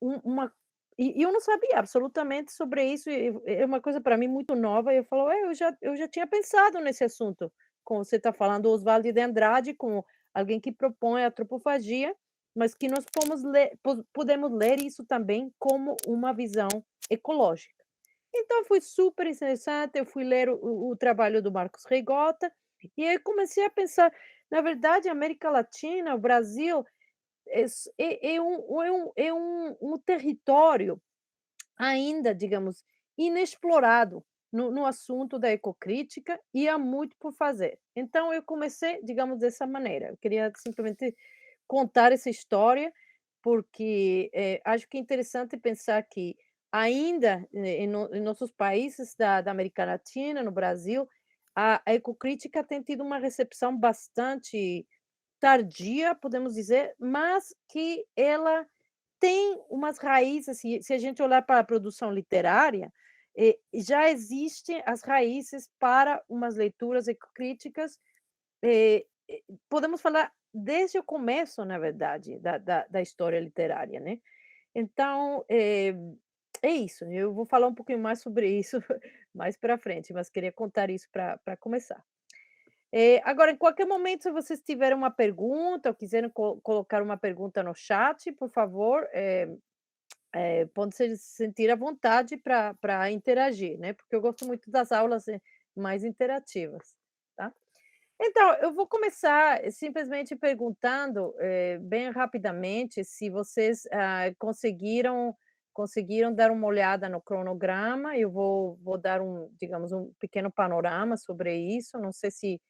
uma e eu não sabia absolutamente sobre isso, e é uma coisa para mim muito nova, e eu falo: "Ué, eu já tinha pensado nesse assunto", como você está falando, Oswaldo de Andrade, como alguém que propõe a antropofagia, mas que nós podemos ler isso também como uma visão ecológica. Então foi super interessante, eu fui ler o trabalho do Marcos Reigota, e aí comecei a pensar, na verdade, a América Latina, o Brasil, é um território ainda, digamos, inexplorado no assunto da ecocrítica, e há muito por fazer. Então eu comecei, digamos, dessa maneira, eu queria simplesmente contar essa história, porque, acho que é interessante pensar que ainda, em nossos países da América Latina, no Brasil, a ecocrítica tem tido uma recepção bastante tardia, podemos dizer, mas que ela tem umas raízes, se a gente olhar para a produção literária, já existem as raízes para umas leituras ecocríticas, podemos falar desde o começo, na verdade, da história literária, né. Então, é isso, eu vou falar um pouquinho mais sobre isso mais para frente, mas queria contar isso para começar. Agora, em qualquer momento, se vocês tiverem uma pergunta ou quiserem colocar uma pergunta no chat, por favor, pode se sentir à vontade para interagir, né, porque eu gosto muito das aulas, mais interativas, tá. Então, eu vou começar simplesmente perguntando, bem rapidamente, se vocês, conseguiram dar uma olhada no cronograma. Eu vou dar digamos, um pequeno panorama sobre isso. Não sei se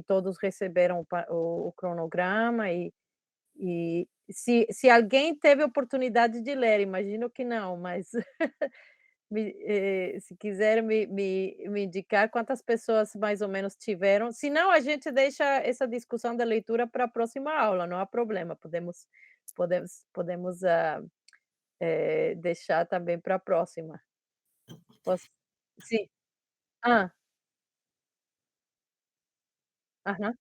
todos receberam o cronograma, e se alguém teve oportunidade de ler, imagino que não, mas se quiser me indicar quantas pessoas mais ou menos tiveram, se não, a gente deixa essa discussão da leitura para a próxima aula, não há problema, podemos, deixar também para a próxima. Posso sim. Hã. Aham.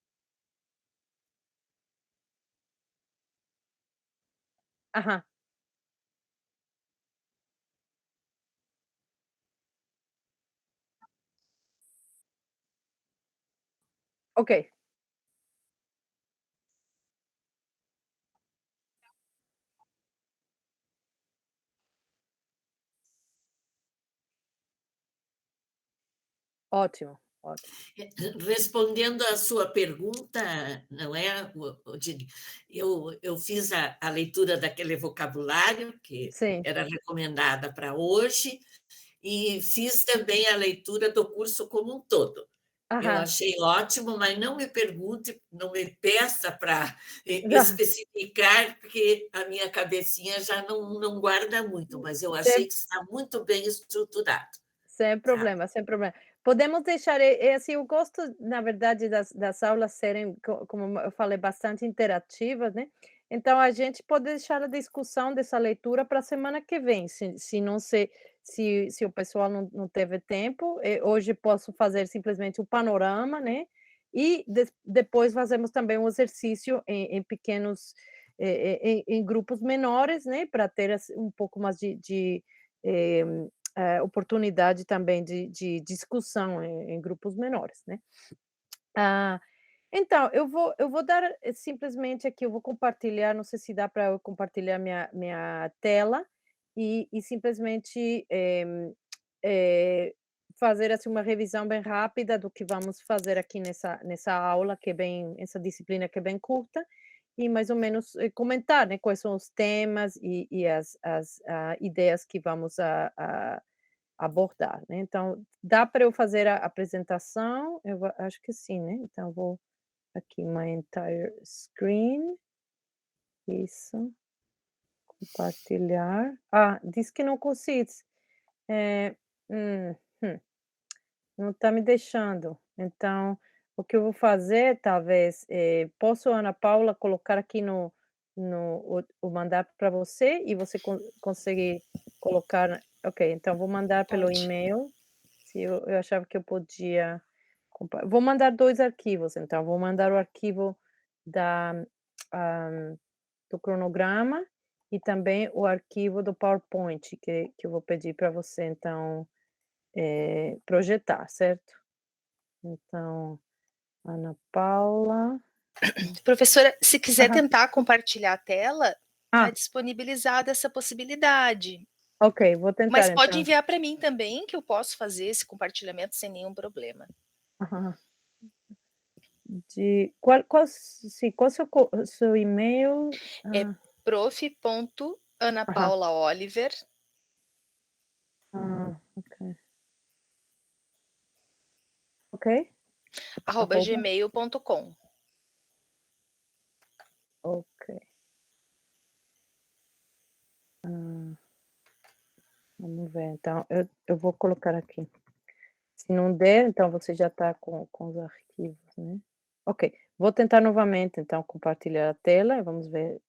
Aham. Ok. Ótimo, ótimo. Respondendo à sua pergunta, não é, Odile, eu fiz a leitura daquele vocabulário que Sim. era recomendada para hoje, e fiz também a leitura do curso como um todo. Eu Aham. achei ótimo, mas não me pergunte, não me peça para Já. especificar, porque a minha cabecinha já não guarda muito, mas eu achei Sem que está muito bem estruturado, Sem sabe. problema, sem problema. Podemos deixar, assim, eu gosto, na verdade, das aulas serem, como eu falei, bastante interativas, né, então a gente pode deixar a discussão dessa leitura para a semana que vem, se não se o pessoal não teve tempo, hoje posso fazer simplesmente o panorama, né, e depois fazemos também um exercício em pequenos, em grupos menores, né, para ter, assim, um pouco mais eh oportunidade também de discussão em grupos menores, né. Ah, então eu vou dar, simplesmente aqui, eu vou compartilhar, não sei se dá para eu compartilhar minha tela, e simplesmente, fazer, assim, uma revisão bem rápida do que vamos fazer aqui nessa aula, que é bem essa disciplina que é bem curta, e mais ou menos, comentar, né, quais são os temas e as ideias que vamos a abordar, né. Então, dá para eu fazer a apresentação? Acho que sim, né. Então eu vou aqui my entire screen, isso, compartilhar. Ah, diz que não consigo. Eh, hum, não está me deixando. Então, o que eu vou fazer, talvez, posso, Ana Paula, colocar aqui o mandar para você, e você consegue colocar, ok, então vou mandar pelo Pode. e-mail, se eu achava que eu podia vou mandar 2 arquivos, então, vou mandar o arquivo da do cronograma, e também o arquivo do PowerPoint, que eu vou pedir para você, então, projetar, certo? Então, Ana Paula. Professora, se quiser Aham. tentar compartilhar a tela, está Ah, disponibilizada essa possibilidade. ok, vou Mas tentar pode então. enviar para mim também, que eu posso fazer esse compartilhamento sem nenhum problema. Aham. Qual sim, qual o seu e-mail? É Ah, aham. prof.anapaulaoliver, Ok. Ok? Arroba? @gmail.com. Ok. Ah, vamos ver, então eu vou colocar aqui. Se não der, então você já está com os arquivos, né. Ok, vou tentar novamente, então, compartilhar a tela e vamos ver,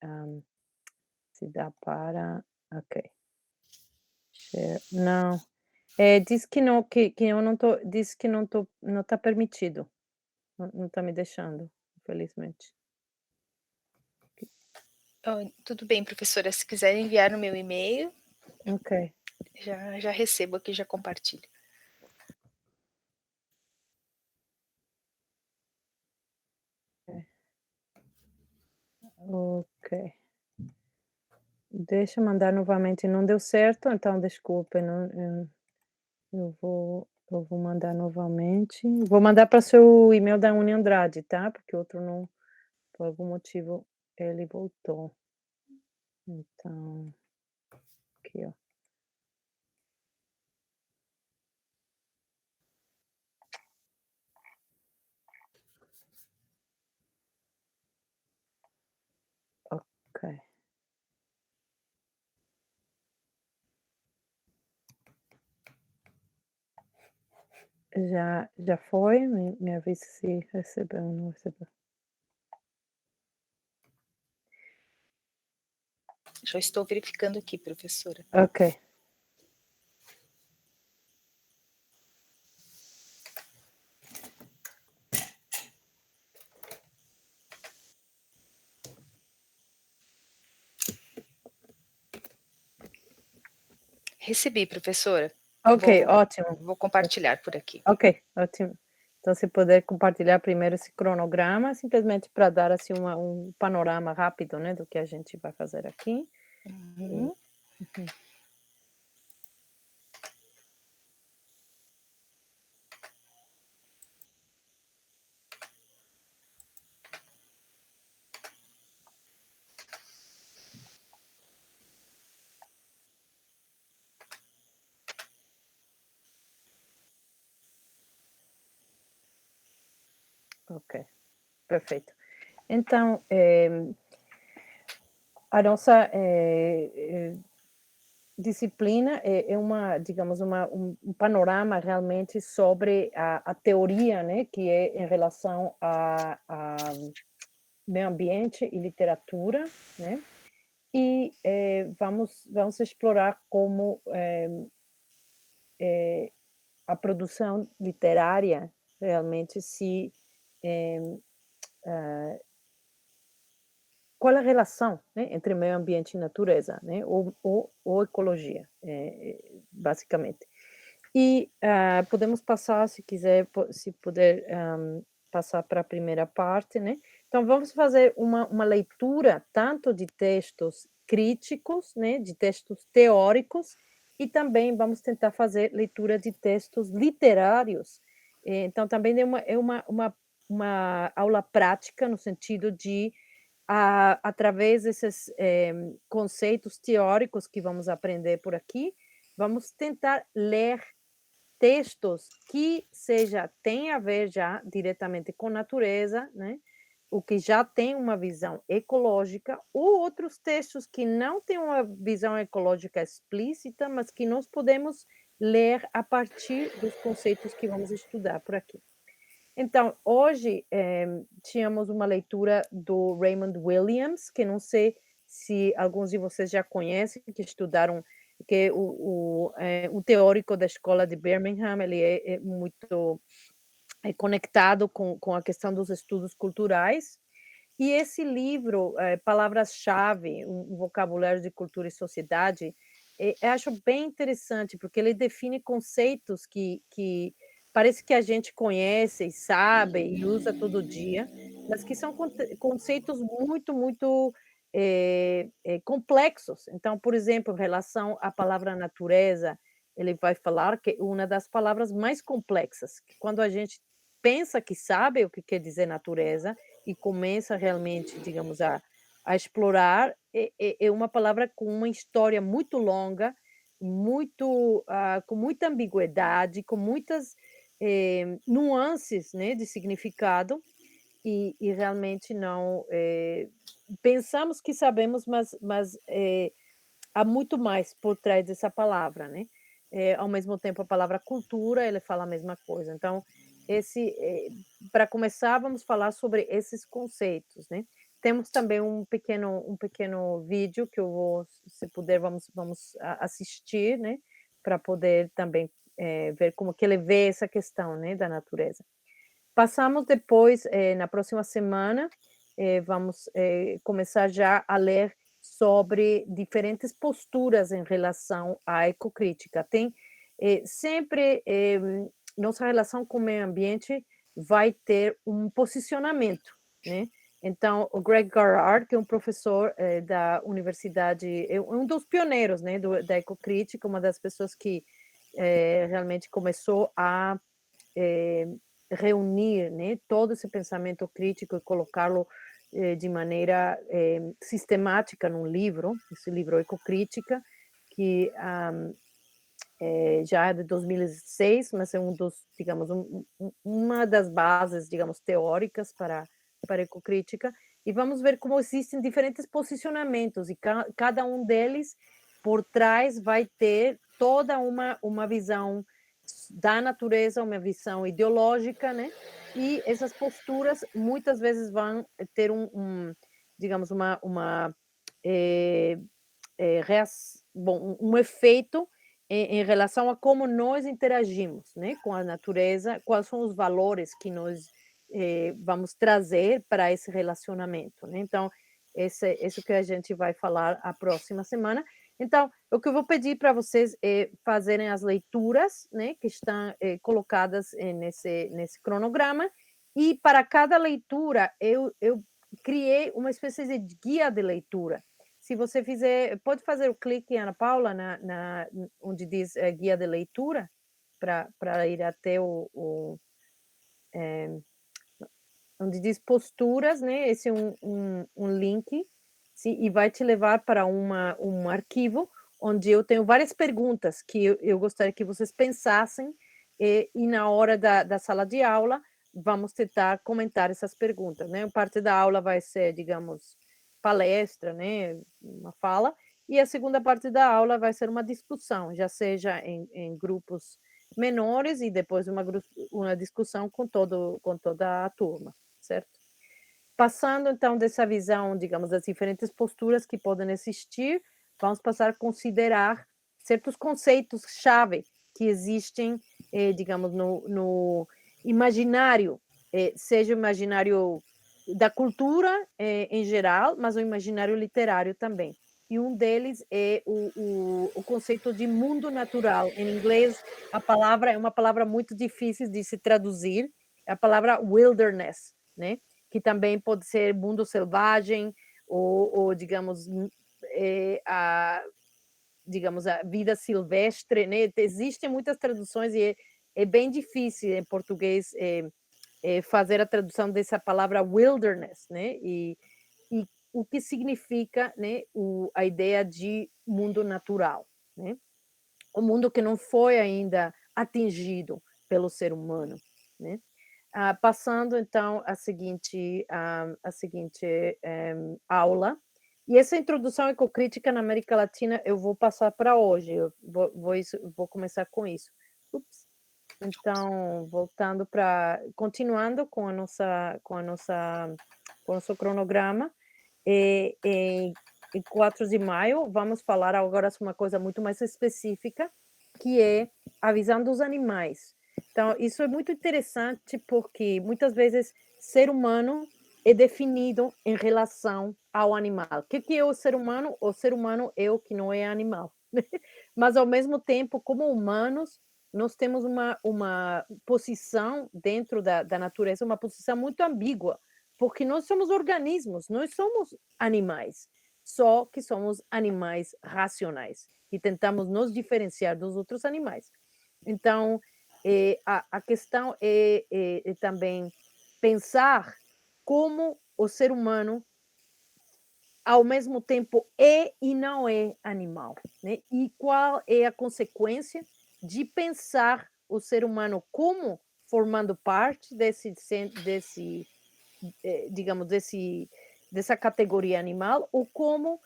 se dá para ok. Share não, diz que não, que eu não tô diz que não está permitido, não está me deixando, infelizmente. Tudo bem, professora, se quiser enviar no meu e-mail, Ok, já recebo aqui, já compartilho. ok. Deixa eu mandar novamente, não deu certo, então desculpe, não, eu vou mandar novamente. Vou mandar para seu e-mail da Uni Andrade, tá, porque o outro não, por algum motivo ele voltou. Então, aqui, ó. Ok. Já foi? Me avise se recebeu ou não recebeu. Já estou verificando aqui, professora. Ok. Recebi, professora. Ok, Vou ótimo. vou compartilhar por aqui. Ok, ótimo. Então, se puder compartilhar primeiro esse cronograma, simplesmente para dar, assim, um panorama rápido, né, do que a gente vai fazer aqui. E Uhum. uhum. Ok, perfeito. Então, a nossa, disciplina é uma, digamos, um panorama realmente sobre a teoria, né, que é em relação a meio ambiente e literatura, né, e, vamos explorar como, a produção literária realmente se, eh qual é a relação, né, entre meio ambiente e natureza, né, ou ecologia, basicamente. E, podemos passar, se quiser, se puder, passar para a primeira parte, né. Então vamos fazer uma leitura tanto de textos críticos, né, de textos teóricos, e também vamos tentar fazer leitura de textos literários. Então também é uma aula prática no sentido de através desses, conceitos teóricos que vamos aprender por aqui, vamos tentar ler textos que seja tem a ver já diretamente com natureza, né, o que já tem uma visão ecológica, ou outros textos que não têm uma visão ecológica explícita, mas que nós podemos ler a partir dos conceitos que vamos estudar por aqui. Então, hoje, tínhamos uma leitura do Raymond Williams, que não sei se alguns de vocês já conhecem, que estudaram, que é o teórico da escola de Birmingham, ele é muito conectado com a questão dos estudos culturais, E esse livro, Palavras-chave, um vocabulário de cultura e sociedade, eu acho bem interessante, porque ele define conceitos que parece que a gente conhece e sabe e usa todo dia, mas que são conceitos muito, muito, complexos. Então, por exemplo, em relação à palavra natureza, ele vai falar que é uma das palavras mais complexas, que quando a gente pensa que sabe o que quer dizer natureza, e começa realmente, digamos, a explorar, é uma palavra com uma história muito longa, muito, com muita ambiguidade, com muitas, nuances, né, de significado, e realmente não, pensamos que sabemos, mas, há muito mais por trás dessa palavra, né. Ao mesmo tempo, a palavra cultura, ele fala a mesma coisa. Então, esse, para começar, vamos falar sobre esses conceitos, né. Temos também um pequeno vídeo que eu vou, se puder, vamos assistir, né, para poder também, ver como que ele vê essa questão, né, da natureza. Passamos depois, na próxima semana, vamos, começar já a ler sobre diferentes posturas em relação à ecocrítica. Tem, sempre, nossa relação com o meio ambiente vai ter um posicionamento, né. Então, o Greg Garrard, que é um professor, da universidade, é um dos pioneiros, né, da ecocrítica, uma das pessoas que, realmente começou a, eh, reunir, né, todo esse pensamento crítico e colocá-lo, de maneira, sistemática num livro, esse livro Ecocrítica, que, já é de 2006, mas é um dos, digamos, uma das bases, digamos, teóricas para a ecocrítica, e vamos ver como existem diferentes posicionamentos, e cada um deles, por trás, vai ter toda uma visão da natureza, uma visão ideológica, né, e essas posturas muitas vezes vão ter digamos, eh bom, um efeito em relação a como nós interagimos, né, com a natureza, quais são os valores que nós, vamos trazer para esse relacionamento, né. Então, esse que a gente vai falar a próxima semana. Então, o que eu vou pedir para vocês é fazerem as leituras, né, que estão, colocadas, nesse cronograma, e para cada leitura eu criei uma espécie de guia de leitura. Se você fizer, pode fazer o clique, Ana Paula, onde diz, guia de leitura, para ir até eh, onde diz posturas, né, esse é um link, e vai te levar para um arquivo, onde eu tenho várias perguntas que eu gostaria que vocês pensassem, e na hora da sala de aula, vamos tentar comentar essas perguntas, né. Parte da aula vai ser, digamos, palestra, né, uma fala, e a segunda parte da aula vai ser uma discussão, já seja em grupos menores, e depois uma discussão com toda a turma, certo? Passando então dessa visão, digamos, das diferentes posturas que podem existir, vamos passar a considerar certos conceitos-chave que existem, digamos, no imaginário, seja o imaginário da cultura, em geral, mas o imaginário literário também. E um deles é o conceito de mundo natural. Em inglês, a palavra é uma palavra muito difícil de se traduzir, é a palavra wilderness, né? Que também pode ser mundo selvagem, ou digamos, digamos, a vida silvestre, né? Existem muitas traduções, e é bem difícil em português, fazer a tradução dessa palavra wilderness, né? E o que significa, né, a ideia de mundo natural, né? O mundo que não foi ainda atingido pelo ser humano, né? Passando então a seguinte aula, e essa introdução ecocrítica na América Latina eu vou passar para hoje, eu vou começar com isso. Ups. Então, continuando com o nosso cronograma, em 4 de maio, vamos falar agora sobre uma coisa muito mais específica, que é a visão dos animais. Então, isso é muito interessante, porque muitas vezes ser humano é definido em relação ao animal. O que é o ser humano? O ser humano é o que não é animal. Mas, ao mesmo tempo, como humanos, nós temos uma posição dentro da natureza, uma posição muito ambígua, porque nós somos organismos, nós somos animais, só que somos animais racionais e tentamos nos diferenciar dos outros animais. Então, a questão é também pensar como o ser humano, ao mesmo tempo, é e não é animal, né? E qual é a consequência de pensar o ser humano como formando parte digamos, dessa categoria animal, ou como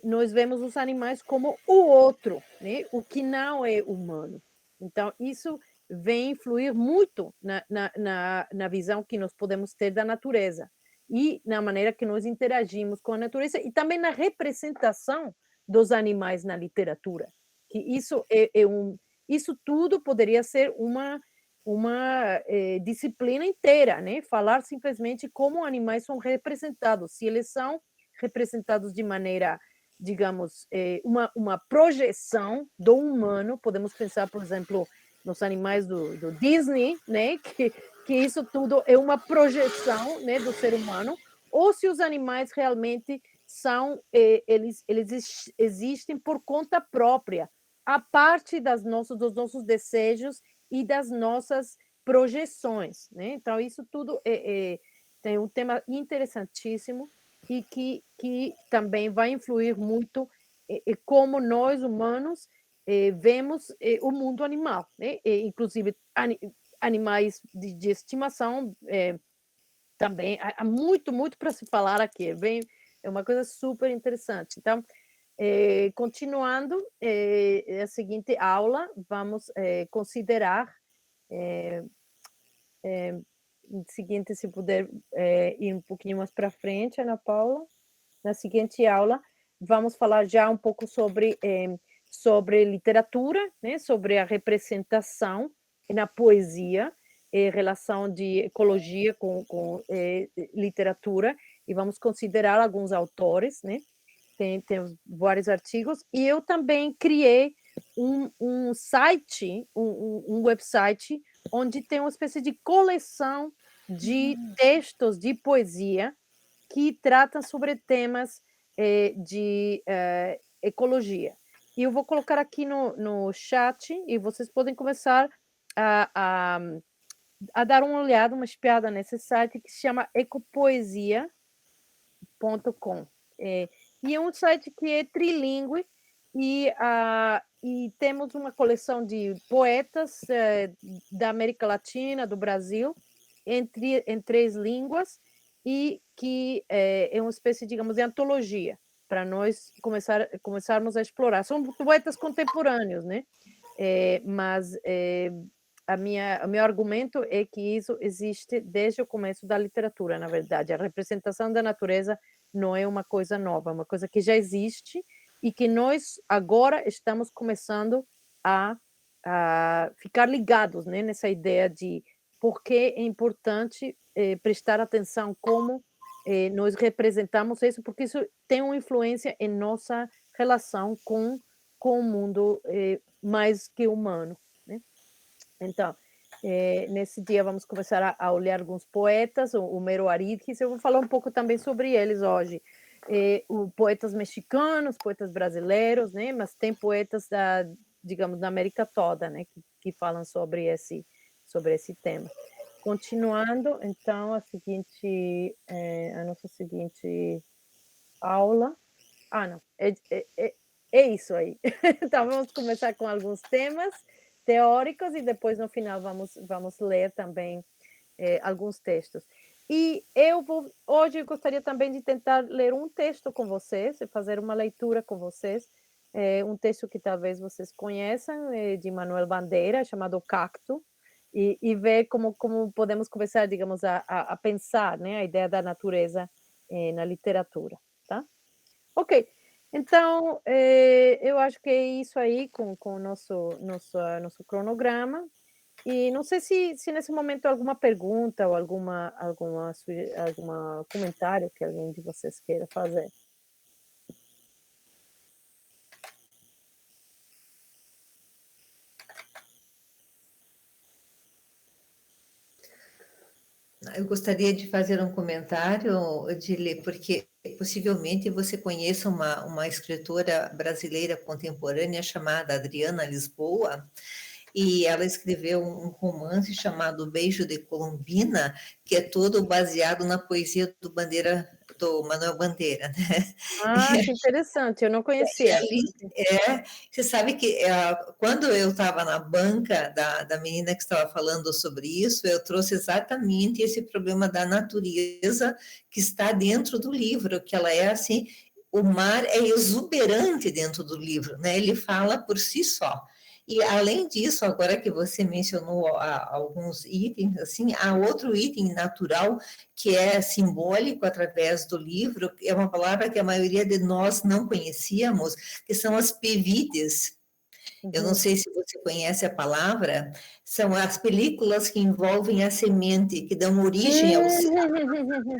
nós vemos os animais como o outro, né? O que não é humano. Então, isso vem influir muito na visão que nós podemos ter da natureza e na maneira que nós interagimos com a natureza e também na representação dos animais na literatura. Que isso tudo poderia ser uma disciplina inteira, né? Falar simplesmente como animais são representados, se eles são representados de maneira, digamos, uma projeção do humano. Podemos pensar, por exemplo, nos animais do Disney, né? Que isso tudo é uma projeção, né, do ser humano, ou se os animais realmente são, eles existem por conta própria, a parte dos nossos desejos e das nossas projeções, né? Então, isso tudo tem um tema interessantíssimo e que também vai influir muito como nós, humanos, vemos o mundo animal, né? Inclusive, animais de estimação também. Há muito, muito para se falar aqui. É uma coisa super interessante. Então, continuando a seguinte aula, vamos considerar seguinte, se puder ir um pouquinho mais para frente, Ana Paula. Na seguinte aula, vamos falar já um pouco sobre literatura, né? Sobre a representação na poesia, relação de ecologia com literatura, e vamos considerar alguns autores, né? Tem vários artigos, e eu também criei um site, um website, onde tem uma espécie de coleção de textos de poesia que tratam sobre temas de ecologia. E eu vou colocar aqui no chat, e vocês podem começar a dar uma olhada, uma espiada nesse site, que se chama ecopoesia.com. E é um site que é trilingüe, e temos uma coleção de poetas da América Latina, do Brasil, em 3 línguas, e que é uma espécie, digamos, de antologia, para nós começarmos a explorar. São poetas contemporâneos, né? Mas o meu argumento é que isso existe desde o começo da literatura, na verdade. A representação da natureza não é uma coisa nova, é uma coisa que já existe e que nós agora estamos começando a ficar ligados, né, nessa ideia de por que é importante prestar atenção como nós representamos isso, porque isso tem uma influência em nossa relação com o mundo mais que humano, né? Então, nesse dia vamos começar a olhar alguns poetas, o Homero Aridjes, eu vou falar um pouco também sobre eles hoje. Poetas mexicanos, poetas brasileiros, né? Mas tem poetas digamos, da América toda, né? Que falam sobre esse tema. Continuando, então, a nossa seguinte aula. Ah, não, é isso aí. Então, vamos começar com alguns temas teóricos e depois, no final, vamos ler também alguns textos. E hoje eu gostaria também de tentar ler um texto com vocês, fazer uma leitura com vocês, um texto que talvez vocês conheçam, de Manuel Bandeira, chamado Cacto, e ver como podemos começar, digamos, a pensar, né, a ideia da natureza na literatura, tá? Ok, então eu acho que é isso aí com o nosso cronograma. E não sei se nesse momento alguma pergunta ou alguma comentário que alguém de vocês queira fazer. Eu gostaria de fazer um comentário, Odile, porque possivelmente você conheça uma escritora brasileira contemporânea chamada Adriana Lisboa, e ela escreveu um romance chamado Beijo de Colombina, que é todo baseado na poesia do Manuel Bandeira, né? Ah, que interessante, eu não E conhecia. ali, você sabe que quando eu estava na banca da menina que estava falando sobre isso, eu trouxe exatamente esse problema da natureza que está dentro do livro, que ela é assim, o mar é exuberante dentro do livro, né? Ele fala por si só. E além disso, agora que você mencionou alguns itens, assim, há outro item natural que é simbólico através do livro, é uma palavra que a maioria de nós não conhecíamos, que são as pevides. Eu não Uhum. sei se você conhece a palavra, são as películas que envolvem a semente, que dão origem aos Uhum.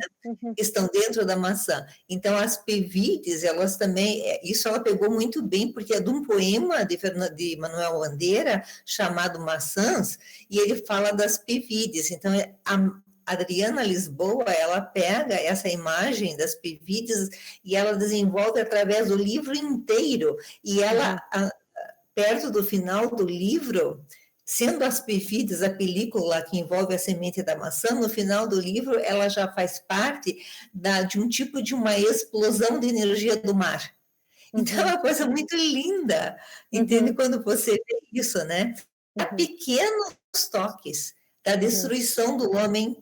que estão dentro da maçã. Então, as pevides, elas também, isso ela pegou muito bem, porque é de um poema de Manuel Bandeira, chamado Maçãs, e ele fala das pevides. Então, a Adriana Lisboa, ela pega essa imagem das pevides e ela desenvolve através do livro inteiro, e ela, perto do final do livro, sendo as perfídias a película que envolve a semente da maçã, no final do livro ela já faz parte de um tipo de uma explosão de energia do mar. Então é Uhum. uma coisa muito linda, entende? Uhum. Quando você vê isso, né? Há Uhum. pequenos toques da Uhum. destruição do homem,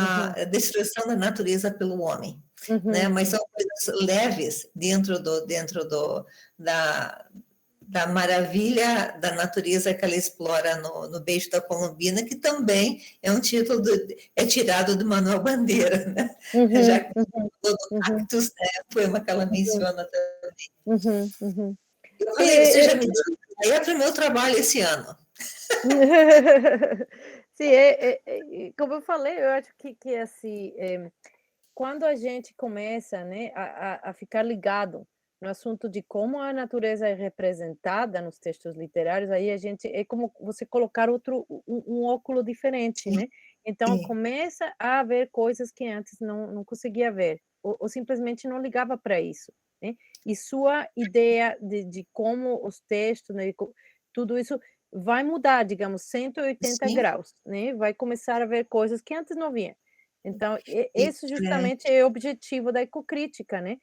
Uhum. a destruição da natureza pelo homem, né? Uhum. Mas são coisas leves da, da maravilha da natureza que ela explora no Beijo da Colombina, que também é um título, é tirado do Manuel Bandeira, né? Já Uhum. que Uhum. todo Uhum. cactus, né, é um poema que ela Uhum. menciona também. Uhum. Uhum. Eu Sim, falei, você já me disse, aí é para o meu trabalho esse ano. sim, como eu falei, eu acho que assim, quando a gente começa, né, a ficar ligado no assunto de como a natureza é representada nos textos literários, aí a gente é como você colocar um óculo diferente, Sim, né. Então sim, começa a ver coisas que antes não conseguia ver, ou simplesmente não ligava para isso, né. E sua ideia de como os textos, né, tudo isso vai mudar, digamos, 180 sim. graus, né, vai começar a ver coisas que antes não via. Então, E, esse justamente é o objetivo da ecocrítica, né.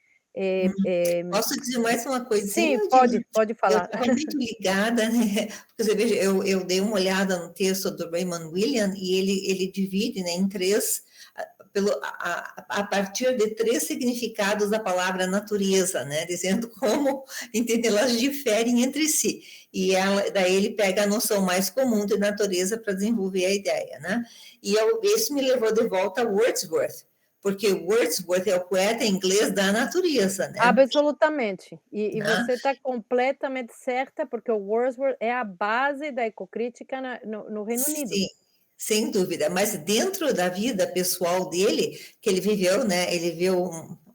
hum, Eh eh, posso dizer mais uma coisinha, sim, Odile? pode Eu falar. estava muito ligada, né? Porque você veja, eu dei uma olhada no texto do Raymond William e ele divide, né, em três, a partir de três significados da palavra natureza, né? Dizendo como, entende, elas diferem entre si. E daí ele pega a noção mais comum de natureza para desenvolver a ideia, né? Isso me levou de volta a Wordsworth, porque Wordsworth é o poeta inglês da natureza, né? Absolutamente. E Né? você está completamente certa, porque o Wordsworth é a base da ecocrítica no Reino Unido. Sim, sem dúvida, mas dentro da vida pessoal dele, que ele viveu, né, ele viveu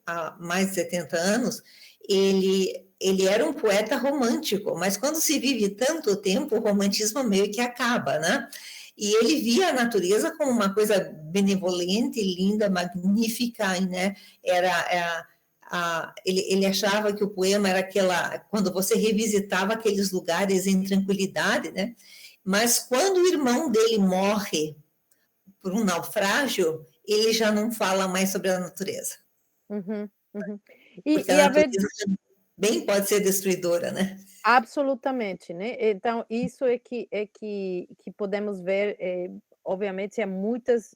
há mais de 70 anos, ele era um poeta romântico, mas quando se vive tanto tempo, o romantismo meio que acaba, né? E ele via a natureza como uma coisa benevolente, linda, magnífica, né? Ele achava que o poema era quando você revisitava aqueles lugares em tranquilidade, né? Mas quando o irmão dele morre por um naufrágio, ele já não fala mais sobre a natureza, Uhum, uhum. porque a E a ver natureza também pode ser destruidora, né? absolutamente, né. Então isso é que podemos ver, obviamente há muitas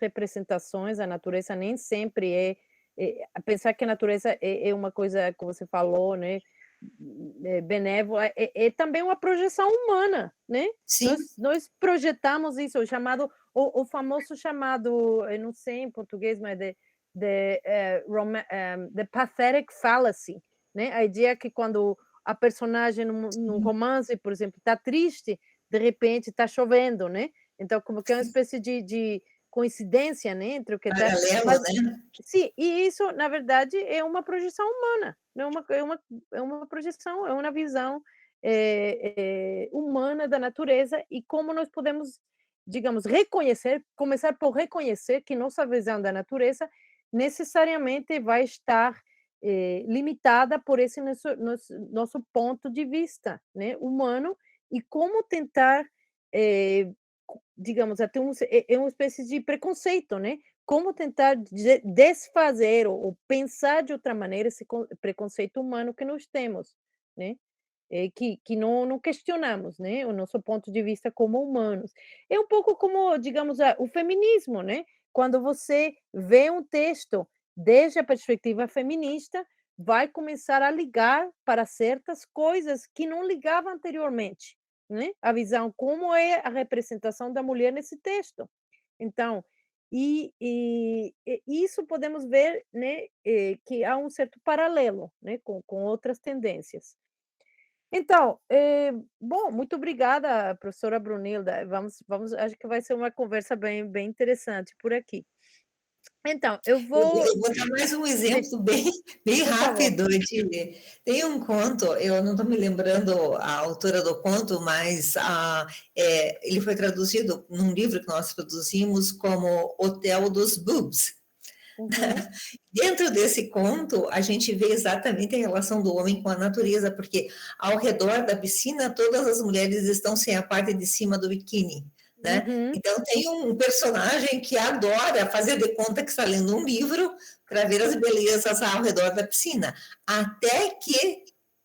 representações, a natureza nem sempre pensar que a natureza é uma coisa que você falou, né, benévola, é também uma projeção humana, né. Sim, Nós projetamos isso, o famoso chamado, eu não sei em português, mas the pathetic fallacy, né, a ideia que quando a personagem num romance, por exemplo, está triste, de repente está chovendo, né? Então, como que é uma espécie de coincidência, né, entre o que está... Paralelo, né? Sim, e isso, na verdade, é uma projeção humana, é uma projeção, é uma visão humana da natureza e como nós podemos, digamos, reconhecer, começar por reconhecer que nossa visão da natureza necessariamente vai estar limitada por esse nosso ponto de vista, né, humano, e como tentar, digamos, até uma espécie de preconceito, né? Como tentar desfazer ou pensar de outra maneira esse preconceito humano que nós temos, né? Que não questionamos, né? O nosso ponto de vista como humanos. É um pouco como, digamos, o feminismo, né? Quando você vê um texto desde a perspectiva feminista, vai começar a ligar para certas coisas que não ligava anteriormente, né? A visão, como é a representação da mulher nesse texto. Então, isso podemos ver, né, que há um certo paralelo, né, com outras tendências. Então, bom, muito obrigada, professora Brunilda. Acho que vai ser uma conversa bem interessante por aqui. Então, eu vou... Eu vou dar mais um de- exemplo bem Por favor. rápido, Edile. Tem um conto, eu não estou me lembrando a autora do conto, mas ele foi traduzido num livro que nós traduzimos como Hotel dos Boobs. Uhum, Dentro desse conto, a gente vê exatamente a relação do homem com a natureza, porque ao redor da piscina, todas as mulheres estão sem a parte de cima do biquíni, né? uhum, Então, tem um personagem que adora fazer de conta que está lendo um livro para ver as belezas ao redor da piscina, até que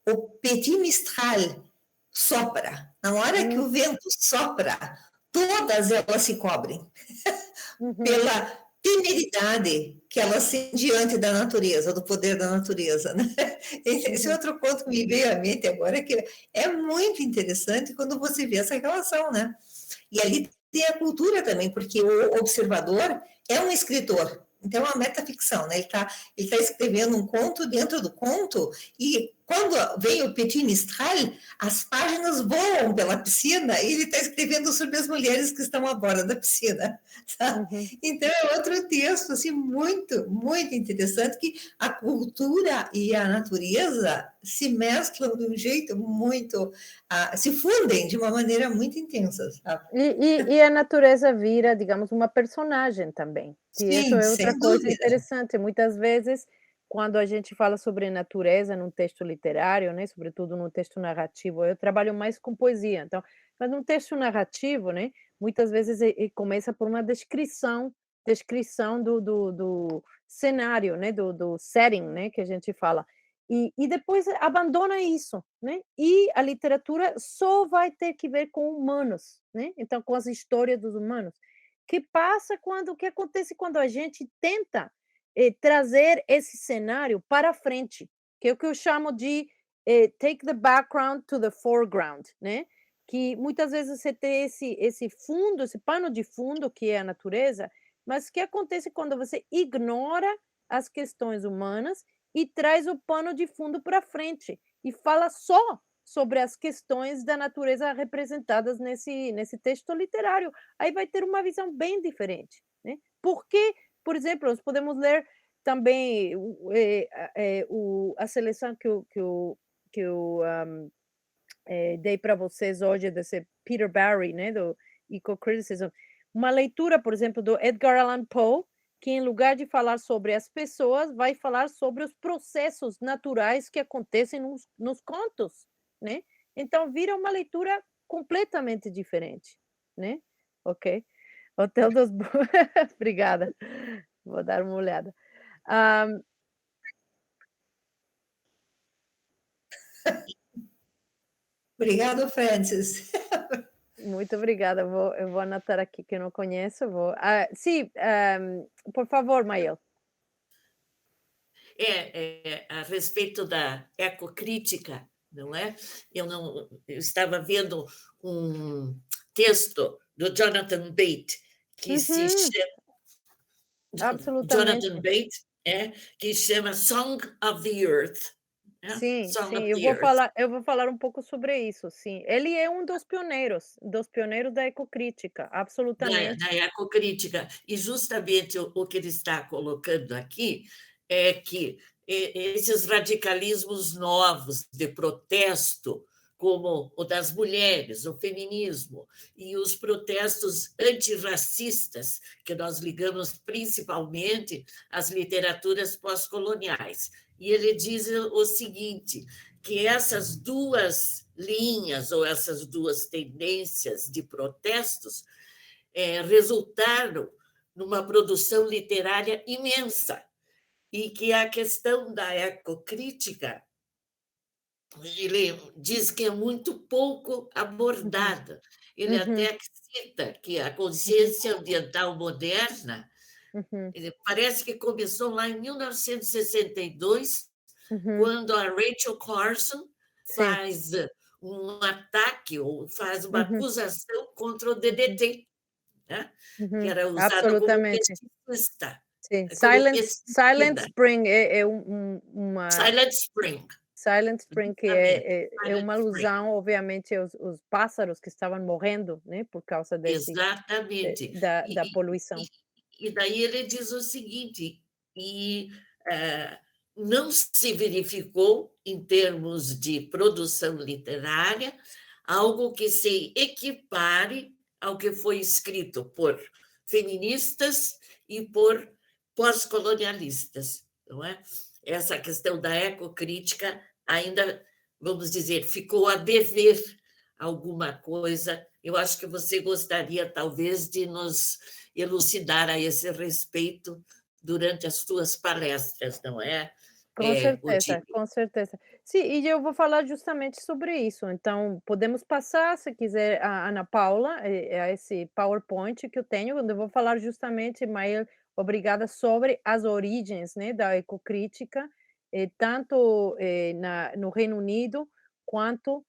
o Petit Mistral sopra. Na hora que o vento sopra, todas elas se cobrem uhum, pela temeridade que ela sente diante da natureza, do poder da natureza, né? Esse uhum. outro ponto que me veio à mente agora é que é muito interessante quando você vê essa relação, né? E ali tem a cultura também, porque o observador é um escritor, então é uma metaficção, né? Ele tá escrevendo um conto dentro do conto, e quando vem o Petit Mistral, as páginas voam pela piscina e ele está escrevendo sobre as mulheres que estão à borda da piscina, sabe? Uhum. Então é outro texto assim, muito, muito interessante, que a cultura e a natureza se mesclam de um jeito muito... se fundem de uma maneira muito intensa, sabe? E a natureza vira, digamos, uma personagem também, que isso Sim, é outra sem coisa dúvida. interessante. Muitas vezes, quando a gente fala sobre natureza num texto literário, né, sobretudo num texto narrativo, eu trabalho mais com poesia, então, mas num texto narrativo, né, muitas vezes começa por uma descrição do cenário, né, do setting, né, que a gente fala. E depois abandona isso, né? E a literatura só vai ter que ver com humanos, né? Então, com as histórias dos humanos. O que acontece quando a gente tenta trazer esse cenário para frente, que é o que eu chamo de take the background to the foreground, né? Que muitas vezes você tem esse fundo, esse pano de fundo que é a natureza, mas o que acontece quando você ignora as questões humanas e traz o pano de fundo para frente e fala só sobre as questões da natureza representadas nesse texto literário. Aí vai ter uma visão bem diferente, né? Porque, por exemplo, nós podemos ler também a seleção que eu dei para vocês hoje desse Peter Barry, né, do Eco-Criticism. Uma leitura, por exemplo, do Edgar Allan Poe, que em lugar de falar sobre as pessoas, vai falar sobre os processos naturais que acontecem nos contos, né? Então vira uma leitura completamente diferente, né? Ok? Hotel dos... Obrigada. Vou dar uma olhada. Ah, Obrigado, Francis. muito obrigada. Eu vou anotar aqui que eu não conheço. Sim, por favor, Mael. A respeito da ecocrítica, não é? Eu estava vendo um texto do Jonathan Bate, que se Uhum, chama Jonathan absolutamente. Bate, que chama Song of the Earth, né? Sim, Song sim, of the Earth. eu vou falar um pouco sobre isso, sim. Ele é um dos pioneiros da ecocrítica, Da absolutamente. ecocrítica. E justamente o que ele está colocando aqui é que esses radicalismos novos de protesto, como o das mulheres, o feminismo, e os protestos antirracistas, que nós ligamos principalmente às literaturas pós-coloniais. E ele diz o seguinte, que essas duas linhas ou essas duas tendências de protestos resultaram numa produção literária imensa e que a questão da ecocrítica ele diz que é muito pouco Uhum, abordada. Ele uhum, até cita que a uhum, consciência ambiental moderna uhum, parece que começou lá em 1962, uhum, quando a Rachel Carson sim, faz um ataque ou faz uma uhum, acusação contra o uhum, DDT, né? Que uhum, era usado como absolutamente. pesticida, Sim, como Silent pesticida. Spring é uma Silent Spring. Silent Spring, que Justamente, é Silent uma Spring. alusão, obviamente, aos pássaros que estavam morrendo, né, por causa Exatamente. da poluição. E daí ele diz o seguinte, e não se verificou, em termos de produção literária, algo que se equipare ao que foi escrito por feministas e por pós-colonialistas, não é? Essa questão da ecocrítica ainda, vamos dizer, ficou a dever alguma coisa. Eu acho que você gostaria, talvez, de nos elucidar a esse respeito durante as suas palestras, não é, Com certeza, Odile? com certeza. Sim, e eu vou falar justamente sobre isso, então podemos passar, se quiser, a Ana Paula, a esse PowerPoint que eu tenho, onde eu vou falar justamente, Mael, obrigada, sobre as origens, né, da ecocrítica, tanto, no Reino Unido, quanto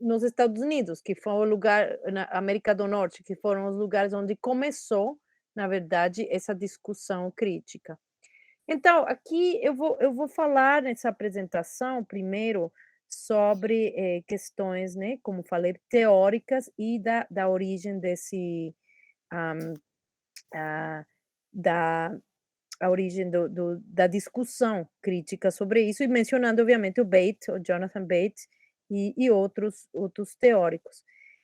nos Estados Unidos, que foi o lugar na América do Norte, que foram os lugares onde começou, na verdade, essa discussão crítica. Então, aqui eu vou falar nessa apresentação, primeiro, sobre, questões, né, como falei, teóricas e da origem desse, ah, ah, da a origem da discussão crítica sobre isso, e mencionando, obviamente, o Bate, o Jonathan Bate, e outros teóricos.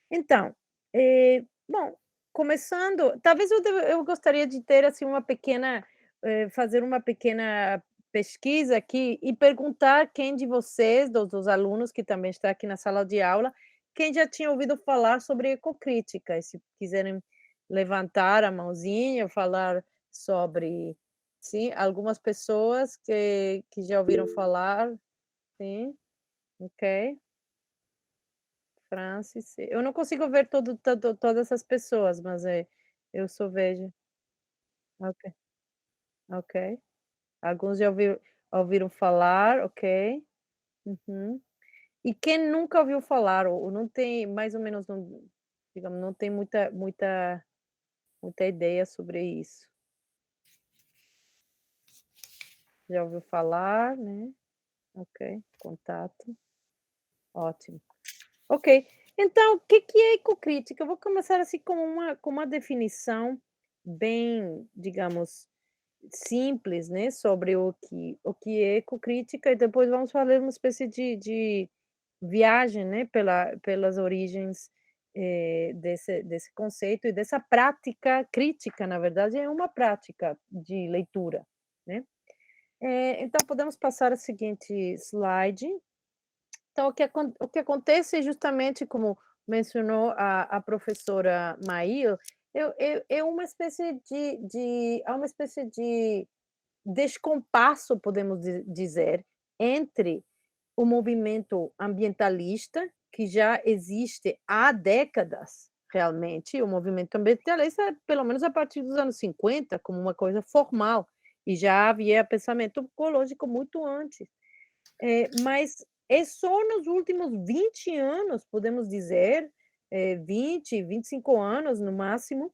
Então, bom, começando, talvez eu gostaria de ter, assim, uma pequena, fazer uma pequena pesquisa aqui e perguntar quem de vocês, dos alunos que também está aqui na sala de aula, quem já tinha ouvido falar sobre ecocrítica, e se quiserem levantar a mãozinha, falar sobre, sim, algumas pessoas que já ouviram falar, sim, ok. Francis, eu não consigo ver todas essas pessoas, mas, eu só vejo, ok, ok. Alguns já ouviram falar, ok. Uhum. E quem nunca ouviu falar ou não tem, mais ou menos, não, digamos, não tem muita ideia sobre isso. Já ouviu falar, né, ok, contato, ótimo. Ok, então o que que é ecocrítica? Eu vou começar, assim, com uma definição bem, digamos, simples, né, sobre o que é ecocrítica, e depois vamos fazer uma espécie de viagem, né, pelas origens, desse conceito e dessa prática crítica, na verdade é uma prática de leitura, né. Então podemos passar a seguinte slide. Então, o que acontece é justamente como mencionou a professora Maíl, é uma espécie há uma espécie de descompasso, podemos dizer, entre o movimento ambientalista, que já existe há décadas, realmente, o movimento ambientalista, pelo menos a partir dos anos 50, como uma coisa formal, e já havia pensamento ecológico muito antes. Mas é só nos últimos 20 anos, podemos dizer, 20, 25 anos no máximo,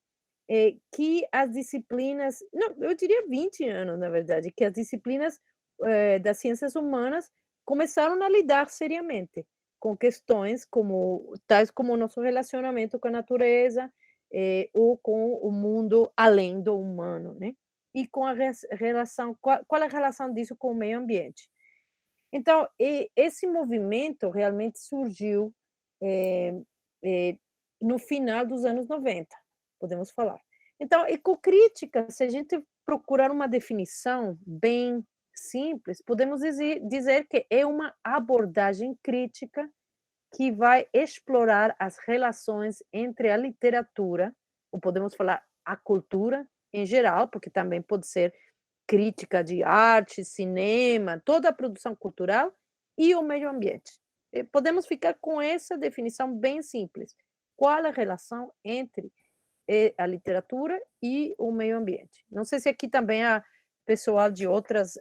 que as disciplinas, não, eu diria 20 anos, na verdade, que as disciplinas das ciências humanas começaram a lidar seriamente com questões tais como o nosso relacionamento com a natureza, ou com o mundo além do humano, né? E com a relação, qual é a relação disso com o meio ambiente. Então, esse movimento realmente surgiu eh, eh, no final dos anos 90, podemos falar. Então, ecocrítica, se a gente procurar uma definição bem simples, podemos dizer que é uma abordagem crítica que vai explorar as relações entre a literatura, ou podemos falar a cultura em geral, porque também pode ser crítica de arte, cinema, toda a produção cultural e o meio ambiente. Podemos ficar com essa definição bem simples. Qual a relação entre a literatura e o meio ambiente? Não sei se aqui também há pessoal de outras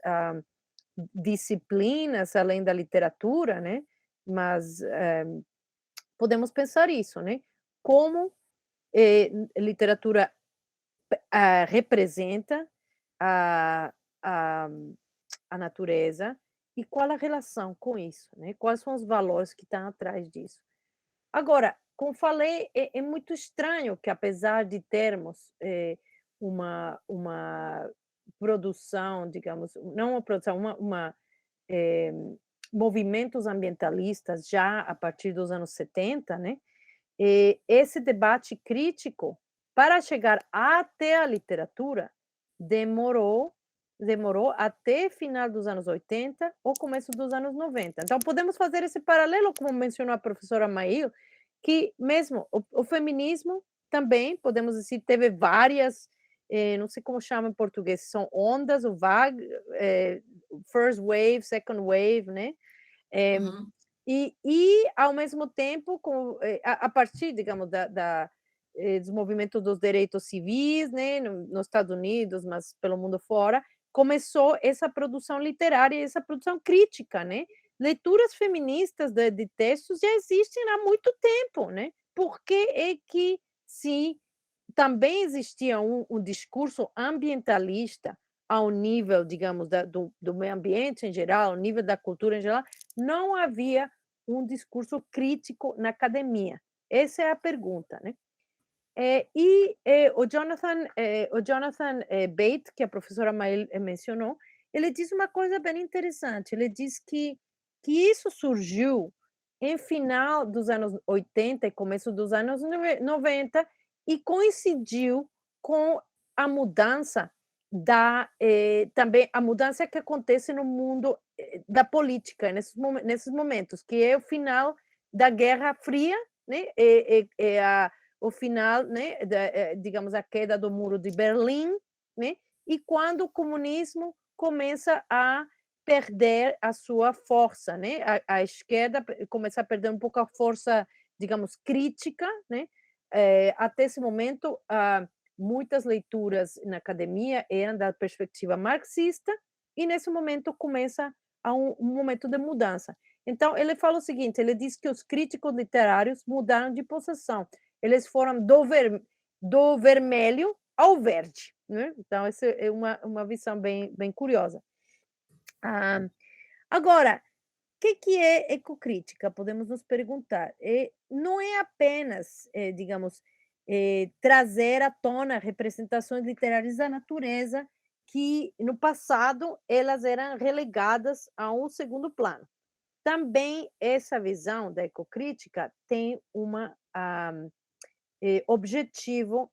disciplinas além da literatura, né? Mas podemos pensar isso, né? Como literatura representa a, a, a natureza e qual a relação com isso, né? Quais são os valores que estão atrás disso. Agora, como falei, é muito estranho que, apesar de termos uma produção, digamos, não uma produção, eh, movimentos ambientalistas já a partir dos anos 70, né? Esse debate crítico, para chegar até a literatura, demorou até final dos anos 80 ou começo dos anos 90. Então, podemos fazer esse paralelo, como mencionou a professora Mail, que mesmo o feminismo também, podemos dizer, teve várias, não sei como chama em português, são ondas, o first wave, second wave, né? Uhum. Ao mesmo tempo, a partir, digamos, dos movimentos dos direitos civis, né, nos Estados Unidos, mas pelo mundo fora, começou essa produção literária e essa produção crítica, né? Leituras feministas de textos já existem há muito tempo, né? Por que é que, se também existia um discurso ambientalista ao nível, digamos, do meio ambiente em geral, ao nível da cultura em geral, não havia um discurso crítico na academia? Essa é a pergunta, né? O Jonathan Bate, que a professora Mael mencionou, ele diz uma coisa bem interessante. Ele diz que isso surgiu em final dos anos 80 e começo dos anos 90 e coincidiu com a mudança também a mudança que acontece no mundo da política nesses momentos, que é o final da Guerra Fria, né? O final, né, digamos, a queda do Muro de Berlim, né? E quando o comunismo começa a perder a sua força, né? A esquerda começa a perder um pouco a força, digamos, crítica, né? Até esse momento, muitas leituras na academia eram da perspectiva marxista, e nesse momento começa um momento de mudança. Então, ele fala o seguinte, ele diz que os críticos literários mudaram de posição, eles foram do vermelho ao verde, né? Então, essa é uma visão bem curiosa. Agora, o que é ecocrítica? Podemos nos perguntar. Não é apenas, digamos, trazer à tona representações literárias da natureza que, no passado, elas eram relegadas a um segundo plano. Também essa visão da ecocrítica tem um objetivo,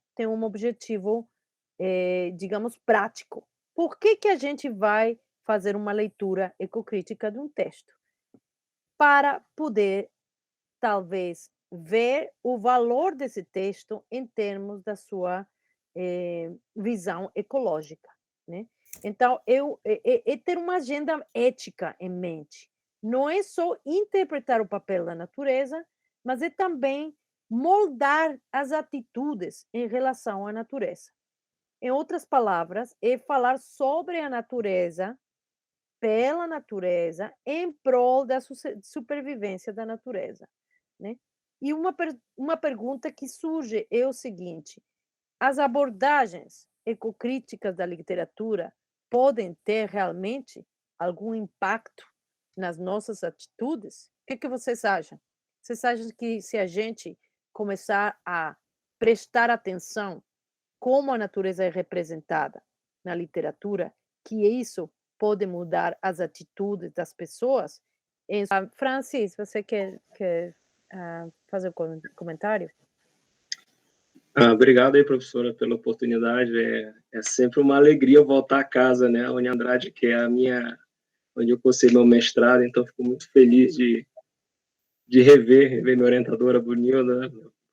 digamos, prático. Por que a gente vai fazer uma leitura ecocrítica de um texto? Para poder, talvez, ver o valor desse texto em termos da sua visão ecológica, né? Então, ter uma agenda ética em mente. Não é só interpretar o papel da natureza, mas é também moldar as atitudes em relação à natureza. Em outras palavras, é falar sobre a natureza, pela natureza, em prol da supervivência da natureza, né? E uma pergunta que surge é o seguinte: as abordagens ecocríticas da literatura podem ter realmente algum impacto nas nossas atitudes? O que vocês acham? Vocês acham que se a gente começar a prestar atenção como a natureza é representada na literatura, que isso pode mudar as atitudes das pessoas? Francis, você quer fazer um comentário? Obrigado aí, professora, pela oportunidade. É sempre uma alegria voltar a casa, né? A Uni Andrade, que é onde eu cursei meu mestrado, então fico muito feliz de rever minha orientadora, Brunilda,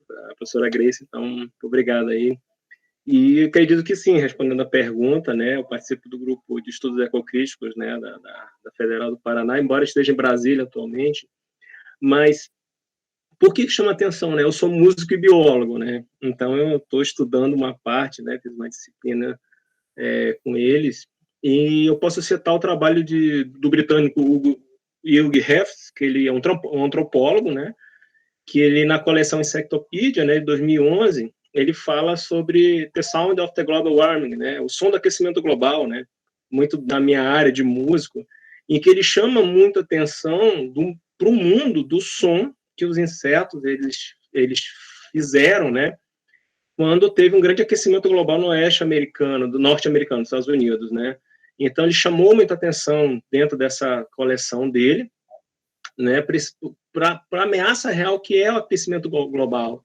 a professora Grace, então, muito obrigado aí. E acredito que sim, respondendo a pergunta, né? Eu participo do grupo de estudos ecocríticos, né? Da Federal do Paraná, embora esteja em Brasília atualmente, mas por que chama atenção, né? Eu sou músico e biólogo, né? Então eu estou estudando uma parte, né? Fiz uma disciplina com eles e eu posso citar o trabalho do britânico Hugh Hefts, que ele é um antropólogo, né? Que ele na coleção Insectopedia, né? De 2011, ele fala sobre the sound of the global warming, né? O som do aquecimento global, né? Muito da minha área de músico, em que ele chama muito atenção para o mundo do som que os insetos eles fizeram, né? Quando teve um grande aquecimento global no oeste americano, do norte americano, dos Estados Unidos, né? Então ele chamou muita atenção dentro dessa coleção dele, né? Para a ameaça real que é o aquecimento global.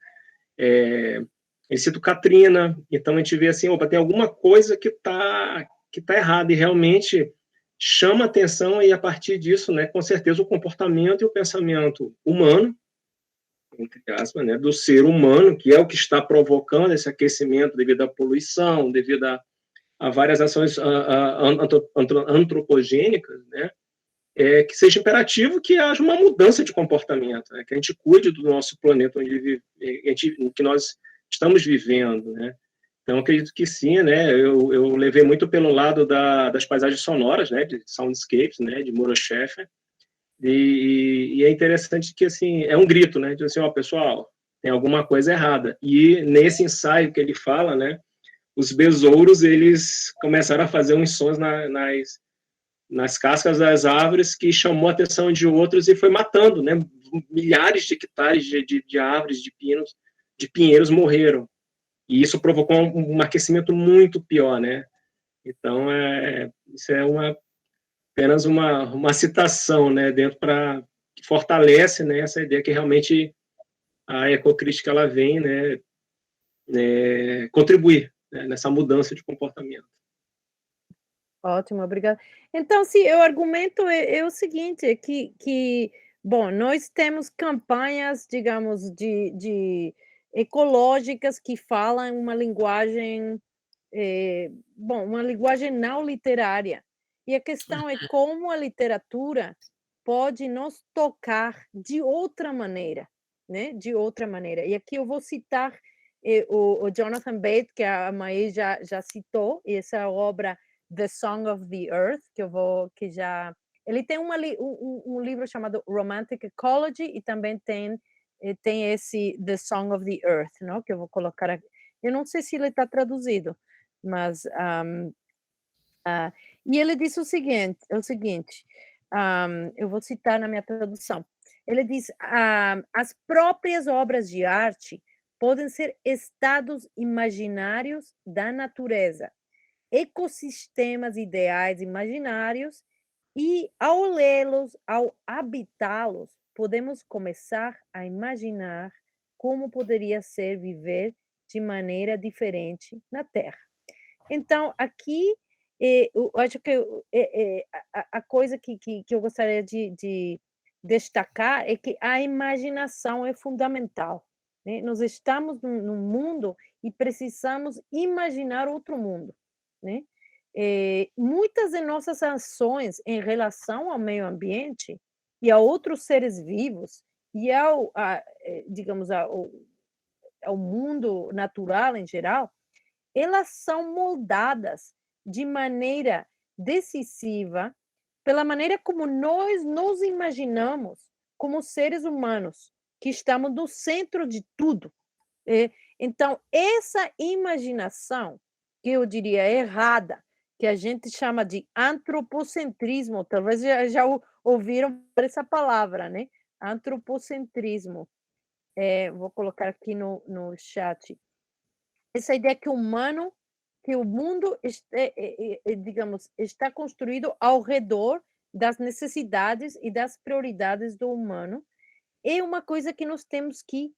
Eu cito Katrina, então a gente vê assim, opa, tem alguma coisa que tá errada e realmente chama atenção e a partir disso, né, com certeza o comportamento e o pensamento humano, entre aspas, né, do ser humano, que é o que está provocando esse aquecimento devido à poluição, devido a várias ações antropogênicas, né, que seja imperativo que haja uma mudança de comportamento, né, que a gente cuide do nosso planeta onde que nós estamos vivendo, né. Então, acredito que sim, né? Eu levei muito pelo lado das paisagens sonoras, né? De soundscapes, né? De Muro Scheffer. E é interessante que, assim, é um grito, né? De assim, ó, pessoal, tem alguma coisa errada. E nesse ensaio que ele fala, né? Os besouros, eles começaram a fazer uns sons nas cascas das árvores que chamou a atenção de outros e foi matando, né? Milhares de hectares de árvores, de pinheiros morreram. E isso provocou um aquecimento muito pior, né? Então, isso é apenas uma citação, né? Dentro que fortalece, né? Essa ideia que realmente a ecocrítica ela vem, né? Contribuir, né, nessa mudança de comportamento. Ótimo, obrigada. Então, se o argumento é o seguinte, é bom, nós temos campanhas, digamos, de ecológicas que falam uma linguagem, bom, uma linguagem não literária. E a questão é como a literatura pode nos tocar de outra maneira, né? De outra maneira. E aqui eu vou citar o Jonathan Bate, que a Maí já citou, e essa obra The Song of the Earth, ele tem um livro chamado Romantic Ecology e também tem esse The Song of the Earth, não? Que eu vou colocar aqui. Eu não sei se ele está traduzido, mas e ele diz o seguinte, eu vou citar na minha tradução. Ele diz: as próprias obras de arte podem ser estados imaginários da natureza, ecossistemas ideais imaginários, e ao lê-los, ao habitá-los, podemos começar a imaginar como poderia ser viver de maneira diferente na Terra. Então, aqui, eu acho que a coisa que eu gostaria de destacar é que a imaginação é fundamental, né? Nós estamos num mundo e precisamos imaginar outro mundo, né? Muitas de nossas ações em relação ao meio ambiente e a outros seres vivos e digamos, ao mundo natural em geral, elas são moldadas de maneira decisiva pela maneira como nós nos imaginamos como seres humanos, que estamos no centro de tudo. Então, essa imaginação, que eu diria errada, que a gente chama de antropocentrismo. Talvez já ouviram essa palavra, né? Antropocentrismo. Vou colocar aqui no chat. Essa ideia que o mundo digamos, está construído ao redor das necessidades e das prioridades do humano, é uma coisa que nós temos que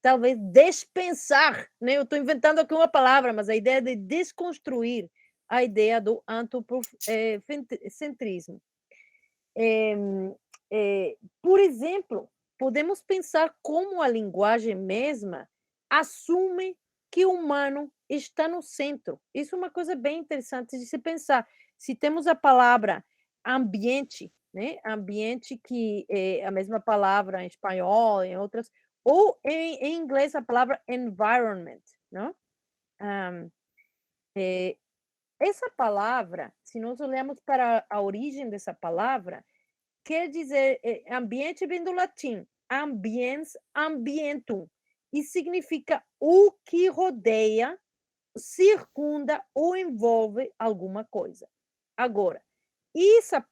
talvez despensar, né? Eu estou inventando aqui uma palavra, mas a ideia de desconstruir a ideia do antropocentrismo. Por exemplo, podemos pensar como a linguagem mesma assume que o humano está no centro. Isso é uma coisa bem interessante de se pensar. Se temos a palavra ambiente, né? Ambiente, que é a mesma palavra em espanhol, em outras, ou em inglês a palavra environment, não? Essa palavra, se nós olharmos para a origem dessa palavra, quer dizer, ambiente vem do latim, ambiens, ambientum, e significa o que rodeia, circunda ou envolve alguma coisa. Agora,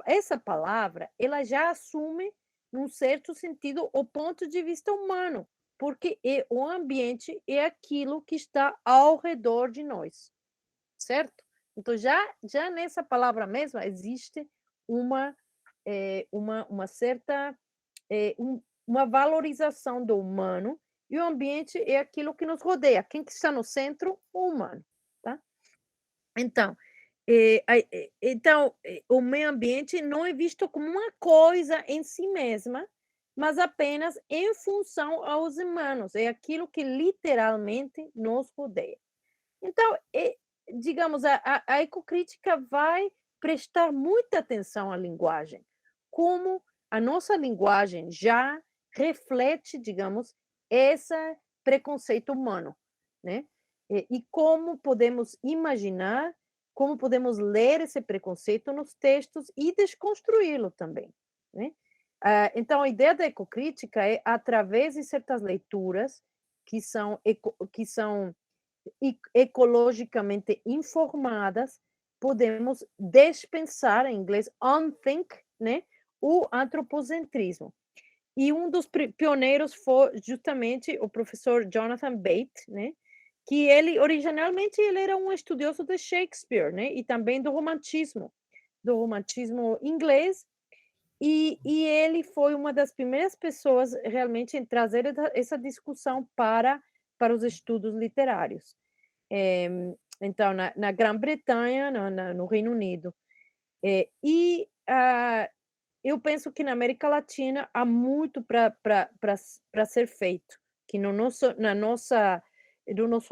essa palavra, ela já assume, num certo sentido, o ponto de vista humano, porque o ambiente é aquilo que está ao redor de nós, certo? Então, já nessa palavra mesma existe uma certa uma valorização do humano, e o ambiente é aquilo que nos rodeia. Quem que está no centro? O humano, tá? Então, o meio ambiente não é visto como uma coisa em si mesma, mas apenas em função aos humanos. É aquilo que literalmente nos rodeia. Então, digamos, a ecocrítica vai prestar muita atenção à linguagem, como a nossa linguagem já reflete, digamos, esse preconceito humano, né? E como podemos imaginar, como podemos ler esse preconceito nos textos e desconstruí-lo também, né? Então, a ideia da ecocrítica é, através de certas leituras que são ecologicamente informadas, podemos dispensar, em inglês, unthink, né, o antropocentrismo. E um dos pioneiros foi justamente o professor Jonathan Bate, né, que ele originalmente ele era um estudioso de Shakespeare, né, e também do romantismo inglês, e ele foi uma das primeiras pessoas realmente em trazer essa discussão para os estudos literários. Então, na Grã-Bretanha, no Reino Unido. Eu penso que na América Latina há muito para ser feito, que no nosso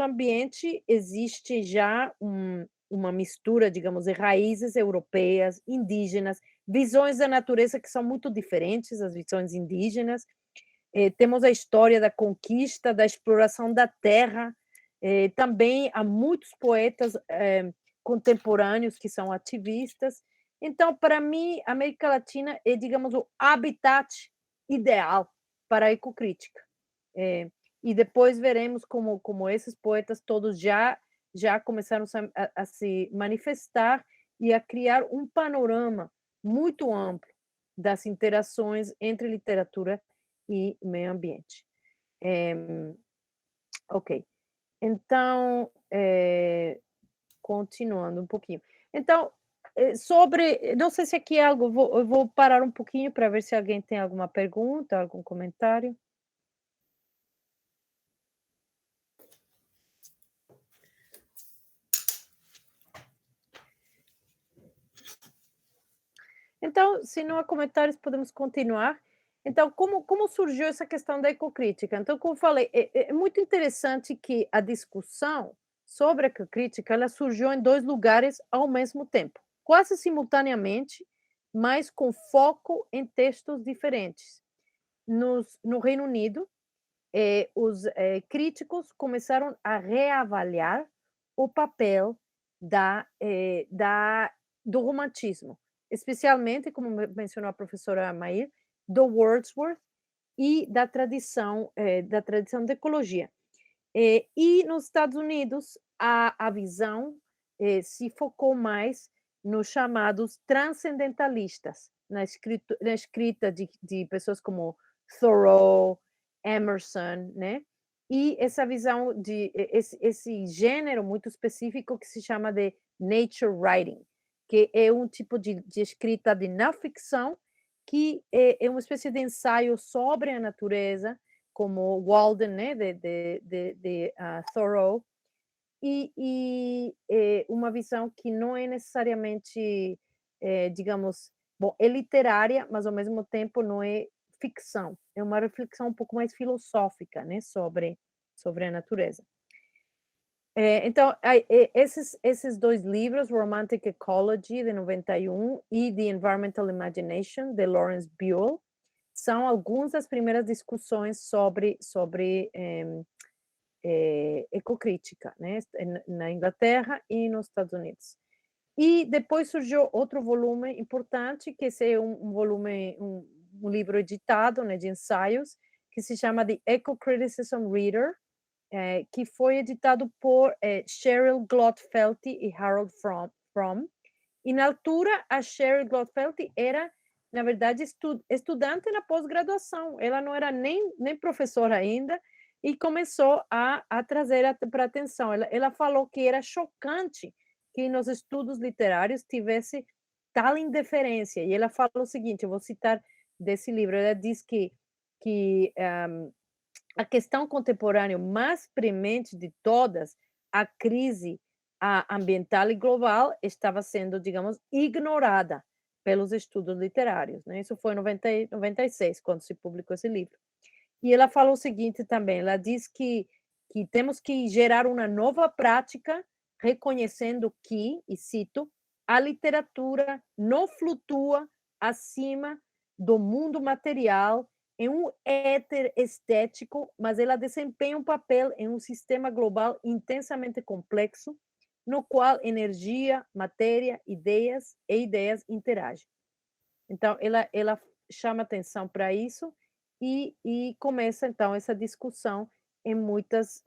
ambiente existe já uma mistura, digamos, de raízes europeias, indígenas, visões da natureza que são muito diferentes, as visões indígenas. Temos a história da conquista, da exploração da terra. Também há muitos poetas contemporâneos que são ativistas. Então, para mim, a América Latina é, digamos, o habitat ideal para a ecocrítica. E depois veremos como esses poetas todos já começaram a se manifestar e a criar um panorama muito amplo das interações entre literatura e meio ambiente. Ok. Então, continuando um pouquinho. Então, não sei se aqui é algo, eu vou parar um pouquinho para ver se alguém tem alguma pergunta, algum comentário. Então, se não há comentários, podemos continuar. Então, como surgiu essa questão da ecocrítica? Então, como falei, é muito interessante que a discussão sobre a ecocrítica ela surgiu em 2 lugares ao mesmo tempo, quase simultaneamente, mas com foco em textos diferentes. No Reino Unido, os críticos começaram a reavaliar o papel do romantismo, especialmente, como mencionou a professora Mair, do Wordsworth e da tradição da ecologia. E nos Estados Unidos, a visão se focou mais nos chamados transcendentalistas, na escrita de pessoas como Thoreau, Emerson, né? E essa visão esse gênero muito específico que se chama de nature writing, que é um tipo de escrita de não ficção, que é uma espécie de ensaio sobre a natureza, como Walden, né, Thoreau, e uma visão que não é necessariamente, digamos, bom, é literária, mas ao mesmo tempo não é ficção. É uma reflexão um pouco mais filosófica, né, sobre a natureza. Então, esses dois livros, Romantic Ecology, de 91, e The Environmental Imagination, de Lawrence Buell, são algumas das primeiras discussões sobre ecocrítica, né, na Inglaterra e nos Estados Unidos. E depois surgiu outro volume importante, que esse é um volume, um livro editado, né, de ensaios, que se chama The Eco-Criticism Reader, que foi editado por Cheryl Glotfelty e Harold Fromm. E na altura, a Cheryl Glotfelty era, na verdade, estudante na pós-graduação. Ela não era nem professora ainda, e começou a trazer para atenção. Ela falou que era chocante que nos estudos literários tivesse tal indiferença. E ela falou o seguinte, eu vou citar desse livro, ela diz que a questão contemporânea mais premente de todas, a crise ambiental e global, estava sendo, digamos, ignorada pelos estudos literários, né? Isso foi em 96, quando se publicou esse livro. E ela falou o seguinte também, ela diz que temos que gerar uma nova prática, reconhecendo que, e cito, a literatura não flutua acima do mundo material em um éter estético, mas ela desempenha um papel em um sistema global intensamente complexo, no qual energia, matéria, ideias e ideias interagem. Então, ela chama atenção para isso, e começa, então, essa discussão em muitos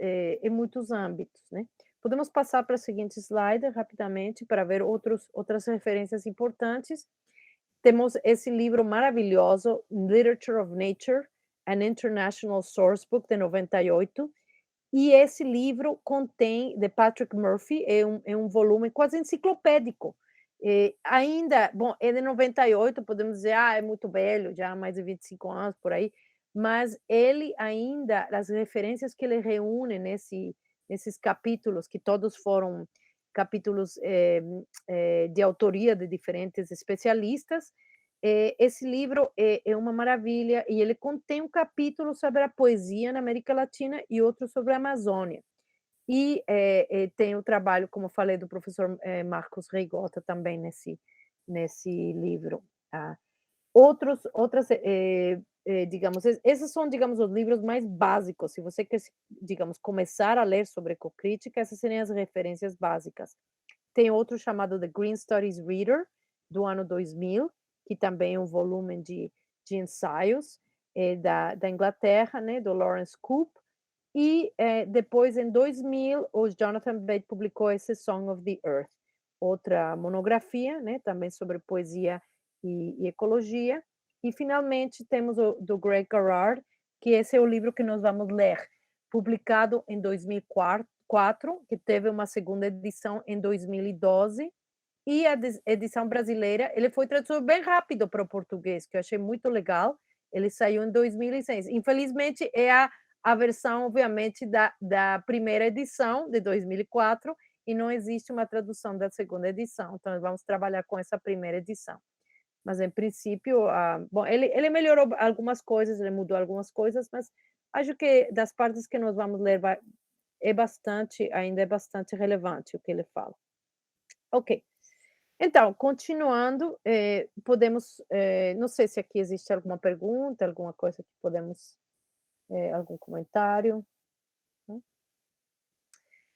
âmbitos, né? Podemos passar para o seguinte slide rapidamente para ver outras referências importantes. Temos esse livro maravilhoso, Literature of Nature, an International Sourcebook, de 98, e esse livro contém, de Patrick Murphy, é um volume quase enciclopédico. Ainda, bom, é de 98, podemos dizer, é muito velho, já há mais de 25 anos por aí, mas ele ainda, as referências que ele reúne nesses capítulos, que todos foram capítulos de autoria de diferentes especialistas, esse livro é uma maravilha, e ele contém um capítulo sobre a poesia na América Latina e outro sobre a Amazônia. E tem o trabalho, como falei, do professor Marcos Reigota também nesse livro. Tá? Digamos, esses são, digamos, os livros mais básicos. Se você quer, digamos, começar a ler sobre ecocrítica, essas seriam as referências básicas. Tem outro chamado The Green Studies Reader, do ano 2000, que também é um volume de ensaios da Inglaterra, né, do Lawrence Coop. E depois, em 2000, o Jonathan Bate publicou esse Song of the Earth, outra monografia, né, também sobre poesia e ecologia. E, finalmente, temos do Greg Garrard, que esse é o livro que nós vamos ler, publicado em 2004, que teve uma segunda edição em 2012, e a edição brasileira, ele foi traduzido bem rápido para o português, que eu achei muito legal. Ele saiu em 2006. Infelizmente, é a versão, obviamente, da primeira edição, de 2004, e não existe uma tradução da segunda edição. Então, vamos trabalhar com essa primeira edição. Mas, em princípio, bom, ele melhorou algumas coisas, ele mudou algumas coisas, mas acho que das partes que nós vamos ler ainda é bastante relevante o que ele fala. Ok. Então, continuando, podemos, não sei se aqui existe alguma pergunta, alguma coisa que podemos, algum comentário.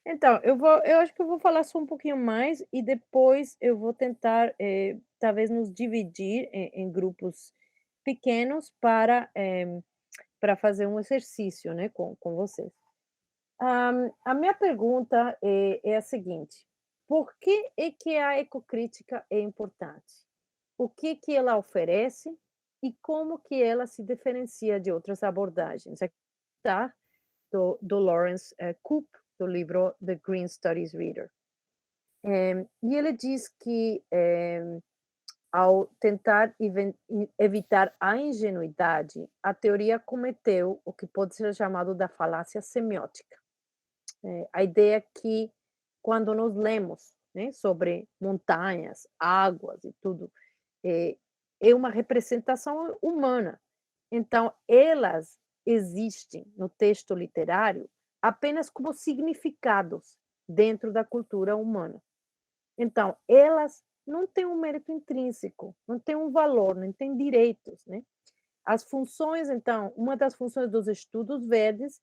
Então, eu acho que eu vou falar só um pouquinho mais, e depois eu vou tentar, talvez, nos dividir em grupos pequenos para fazer um exercício, né, com vocês. A minha pergunta é a seguinte: por que é que a ecocrítica é importante? O que que ela oferece e como que ela se diferencia de outras abordagens. Aqui está do Lawrence Cook, do livro The Green Studies Reader. E ele diz que ao tentar evitar a ingenuidade, a teoria cometeu o que pode ser chamado da falácia semiótica. A ideia é que quando nós lemos, né, sobre montanhas, águas e tudo, é uma representação humana. Então, elas existem no texto literário apenas como significados dentro da cultura humana. Então, elas não têm um mérito intrínseco, não têm um valor, não têm direitos, né? As funções, então, uma das funções dos estudos verdes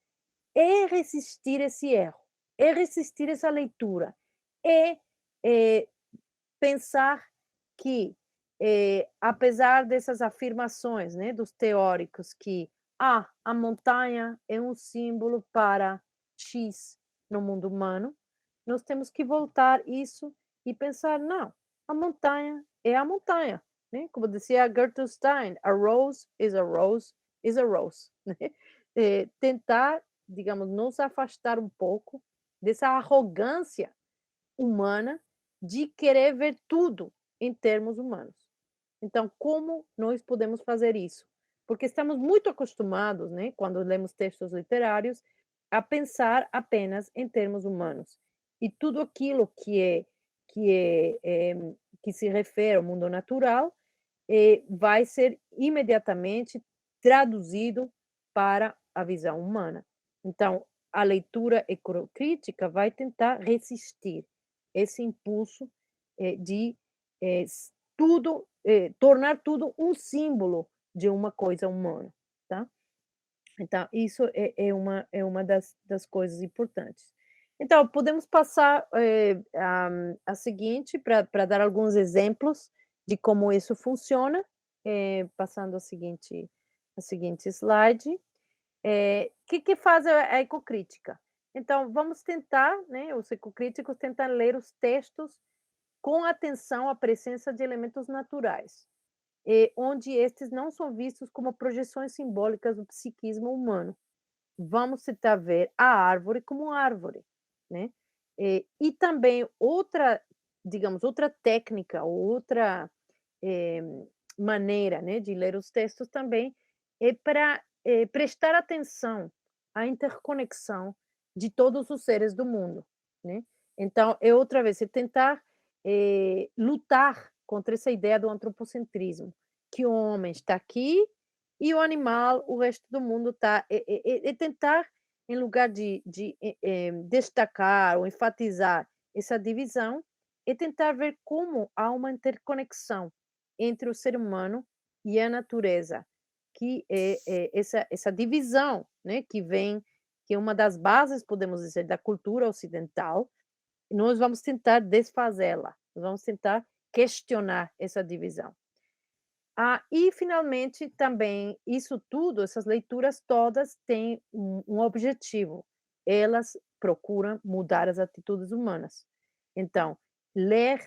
é resistir esse erro, é resistir essa leitura, é pensar que, apesar dessas afirmações, né, dos teóricos que a montanha é um símbolo para X no mundo humano, nós temos que voltar isso e pensar, não, a montanha é a montanha, né? Como dizia Gertrude Stein, a rose is a rose is a rose, né? Tentar, digamos, nos afastar um pouco dessa arrogância humana de querer ver tudo em termos humanos. Então, como nós podemos fazer isso? Porque estamos muito acostumados, né, quando lemos textos literários, a pensar apenas em termos humanos. E tudo aquilo que se refere ao mundo natural vai ser imediatamente traduzido para a visão humana. Então, a leitura ecocrítica vai tentar resistir esse impulso de tudo, tornar tudo um símbolo de uma coisa humana, tá? Então, isso é uma das coisas importantes. Então, podemos passar a seguinte, para dar alguns exemplos de como isso funciona, passando a seguinte slide. Que faz a ecocrítica? Então, vamos tentar, né, os ecocríticos tentam ler os textos com atenção à presença de elementos naturais, onde estes não são vistos como projeções simbólicas do psiquismo humano. Vamos tentar ver a árvore como árvore, né? E também outra, digamos, outra técnica, outra maneira, né, de ler os textos também é para prestar atenção à interconexão de todos os seres do mundo, né? Então, é outra vez, é tentar lutar contra essa ideia do antropocentrismo, que o homem está aqui e o animal, o resto do mundo está. Tentar, em lugar de destacar ou enfatizar essa divisão, é tentar ver como há uma interconexão entre o ser humano e a natureza, que é essa divisão, né, que é uma das bases, podemos dizer, da cultura ocidental, e nós vamos tentar desfazê-la, nós vamos tentar questionar essa divisão. E, finalmente, também, isso tudo, essas leituras todas têm um objetivo. Elas procuram mudar as atitudes humanas. Então, ler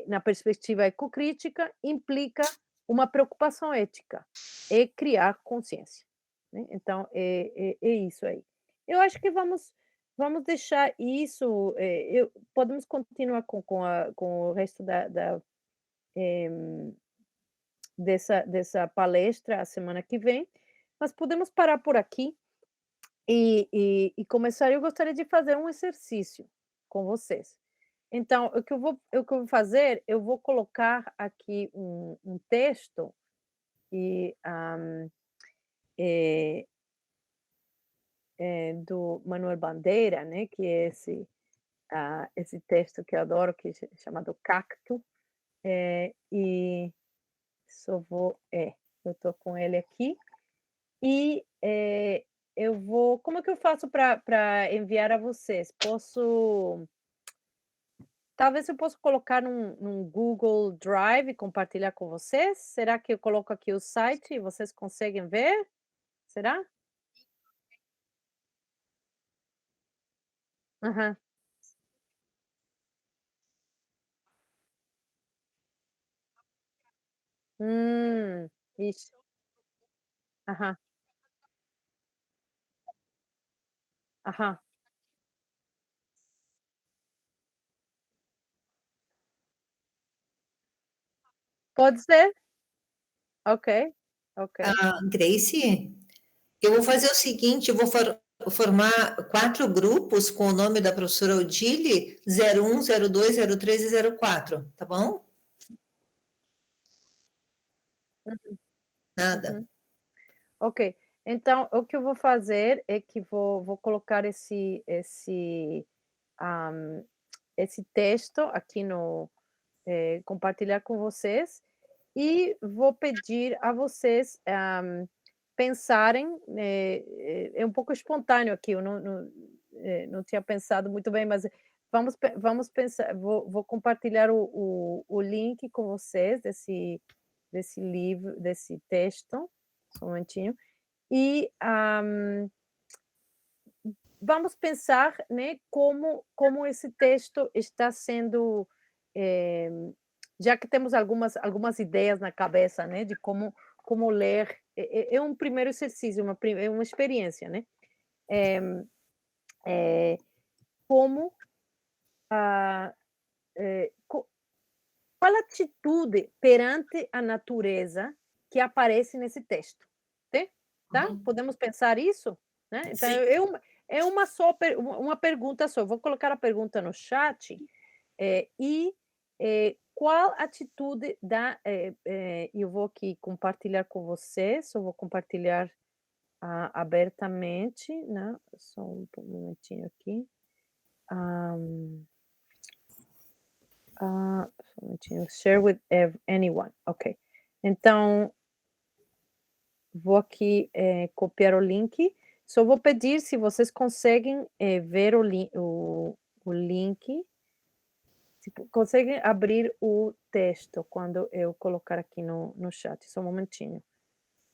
na perspectiva ecocrítica implica uma preocupação ética, é criar consciência, né? Então, é isso aí. Eu acho que vamos deixar isso, podemos continuar com o resto dessa palestra a semana que vem, mas podemos parar por aqui e começar. Eu gostaria de fazer um exercício com vocês. Então, o que eu vou fazer, eu vou colocar aqui um texto e, do Manuel Bandeira, né, que é esse texto que eu adoro, que é chamado Cacto, e só vou, eu estou com ele aqui, e eu vou, como é que eu faço para enviar a vocês? Talvez eu possa colocar num Google Drive e compartilhar com vocês? Será que eu coloco aqui o site e vocês conseguem ver? Será? Aham. Isso. Aham, aham. Pode ser? Ok, ok. Grace, eu vou fazer o seguinte, eu vou formar 4 grupos com o nome da professora Odile, 01, 02, 03 e 04, tá bom? Nada. Uhum. Ok. Então, o que eu vou fazer é que vou colocar esse texto aqui compartilhar com vocês e vou pedir a vocês pensarem, é um pouco espontâneo aqui, eu não tinha pensado muito bem, mas vamos pensar, vou compartilhar o link com vocês desse livro, desse texto, só um momentinho, e vamos pensar, né, como esse texto está sendo, eh, já que temos algumas ideias na cabeça, né, de como ler, é um primeiro exercício, é uma experiência, né. Eh como, ah, co qual atitude perante a natureza que aparece nesse texto, né, tá? Uhum. Podemos pensar isso, né? Então Sim. é uma só uma pergunta só, vou colocar a pergunta no chat, qual atitude eu vou aqui compartilhar com vocês, eu vou compartilhar, abertamente, né, só um momentinho aqui. Ah, só um minutinho. Share with anyone. Ok. Então, vou aqui copiar o link. Só vou pedir se vocês conseguem ver o link. Se conseguem abrir o texto quando eu colocar aqui no chat. Só um momentinho.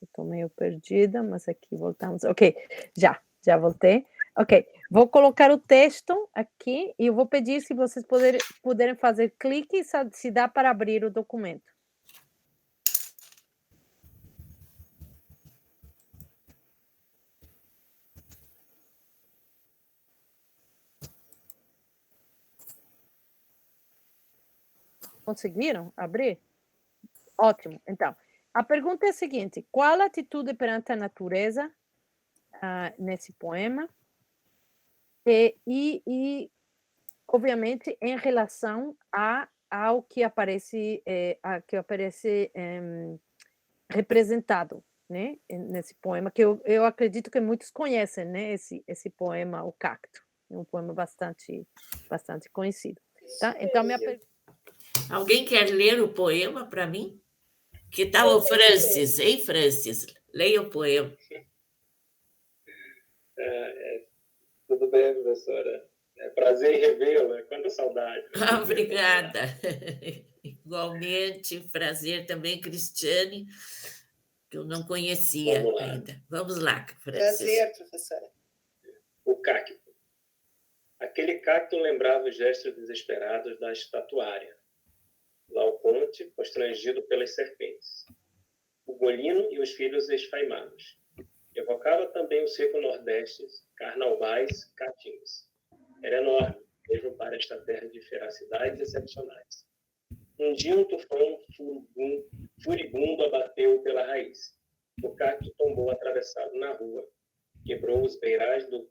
Eu estou meio perdida, mas aqui voltamos. Ok, já voltei. Ok, vou colocar o texto aqui e eu vou pedir se vocês puderem fazer clique se dá para abrir o documento. Conseguiram abrir? Ótimo. Então, a pergunta é a seguinte: qual a atitude perante a natureza nesse poema? E obviamente, em relação ao que aparece, representado, né, nesse poema, que eu acredito que muitos conhecem, né, esse poema, O Cacto, é um poema bastante conhecido, tá? Então minha pergunta. Alguém quer ler o poema para mim? Que tal o Francis, hein, Francis? Leia o poema. Tudo bem, professora. É prazer em revê-la. Quanta saudade. Obrigada. Igualmente, prazer também, Cristiane, que eu não conhecia ainda. Vamos lá, Francis. Prazer, professora. O cacto. Aquele cacto lembrava os gestos desesperados da estatuária. Laoconte, constrangido pelas serpentes. Ugolino e os filhos esfaimados. Evocava também o seco nordeste, carnauvais, caatins. Era enorme, mesmo para esta terra de feracidades excepcionais. Um dia um tufão furibundo abateu pela raiz. O cacto tombou atravessado na rua. Quebrou os beirais do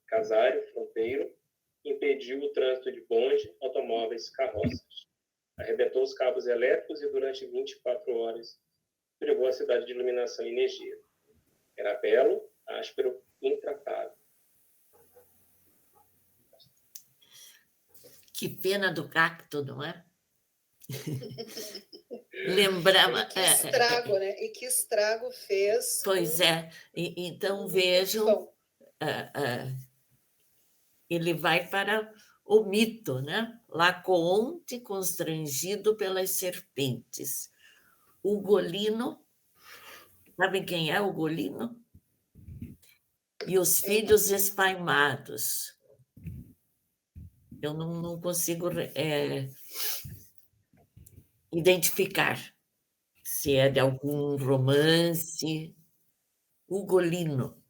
casário fronteiro, impediu o trânsito de bonde, automóveis, carroças. Arrebentou os cabos elétricos e durante 24 horas privou a cidade de iluminação e energia. Era belo, áspero, intratável. Que pena do cacto, não é? Lembrava. E que estrago, né? E que estrago fez. Pois é. Então vejam, ele vai para o mito, né? Laoconte constrangido pelas serpentes. Ugolino, sabem quem é Ugolino? E os filhos espaimados. Eu não consigo identificar se é de algum romance. Ugolino.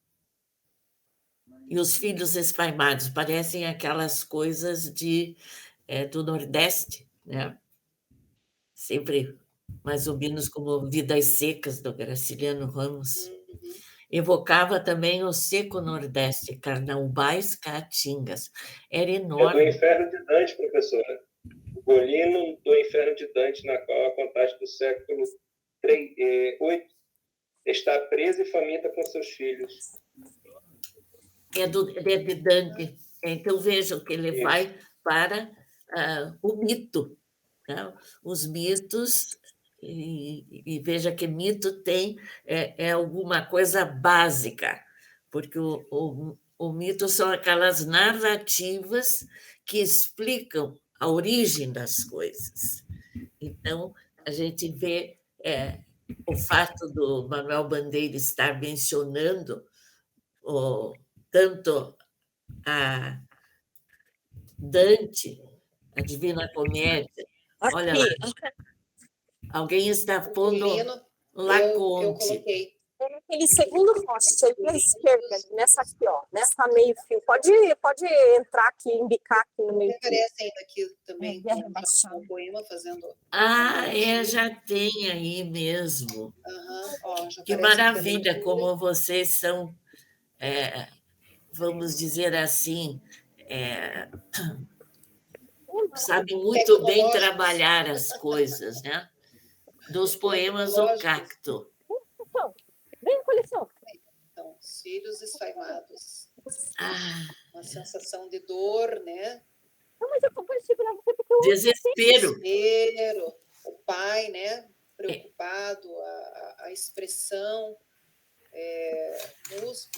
E os filhos esparmados parecem aquelas coisas do Nordeste, né? Sempre mais ou menos como Vidas Secas, do Graciliano Ramos. Evocava também o seco Nordeste, Carnaubais, Caatingas. Era É do enorme. Inferno de Dante, professora. O Golino do Inferno de Dante, na qual a contagem do século VIII está presa e faminta com seus filhos. É de Dante. Então, vejam que ele vai para o mito. Né? Os mitos, e veja que mito é alguma coisa básica, porque o mito são aquelas narrativas que explicam a origem das coisas. Então, a gente vê o fato do Manuel Bandeira estar mencionando tanto a Dante, a Divina Comédia. Olha lá, alguém está pondo Ugolino, eu Laconte. coloquei. Aquele segundo poste aí para a esquerda, nessa aqui, ó, nessa meio fio. Pode entrar aqui, embicar aqui no meio fio. Aparece ainda aqui também, Guerra com Baixada. o poema fazendo. Já tem aí mesmo. Ó, já Que aparece maravilha, aqui. como vocês são, vamos dizer assim, sabem muito bem trabalhar as coisas, né? Dos poemas O Cacto. Vem, coleção. Então, os filhos esfaimados. Ah, Uma sensação de dor, né? Não, mas eu vou segurar você porque eu... desespero. Desespero. O pai, né? Preocupado, a expressão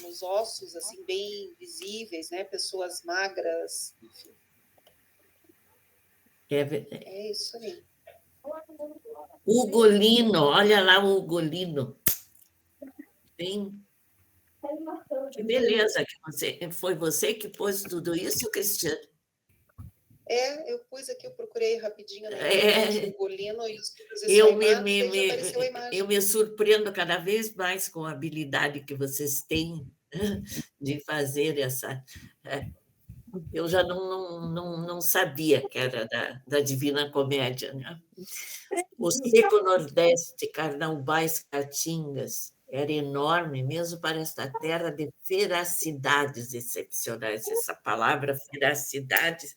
nos ossos, assim, bem visíveis, né? Pessoas magras, enfim. É isso aí. Ugolino, olha lá o Ugolino. Bem... Que beleza que foi você que pôs tudo isso, Cristiano? Eu pus aqui, eu procurei rapidinho na internet, o Ugolino e os filhos esfaimados, eu me surpreendo cada vez mais com a habilidade que vocês têm de fazer essa... Eu já não sabia que era da Divina Comédia, né? O seco Nordeste, Carnaubais, Caatingas, era enorme, mesmo para esta terra de feracidades excepcionais. Essa palavra feracidades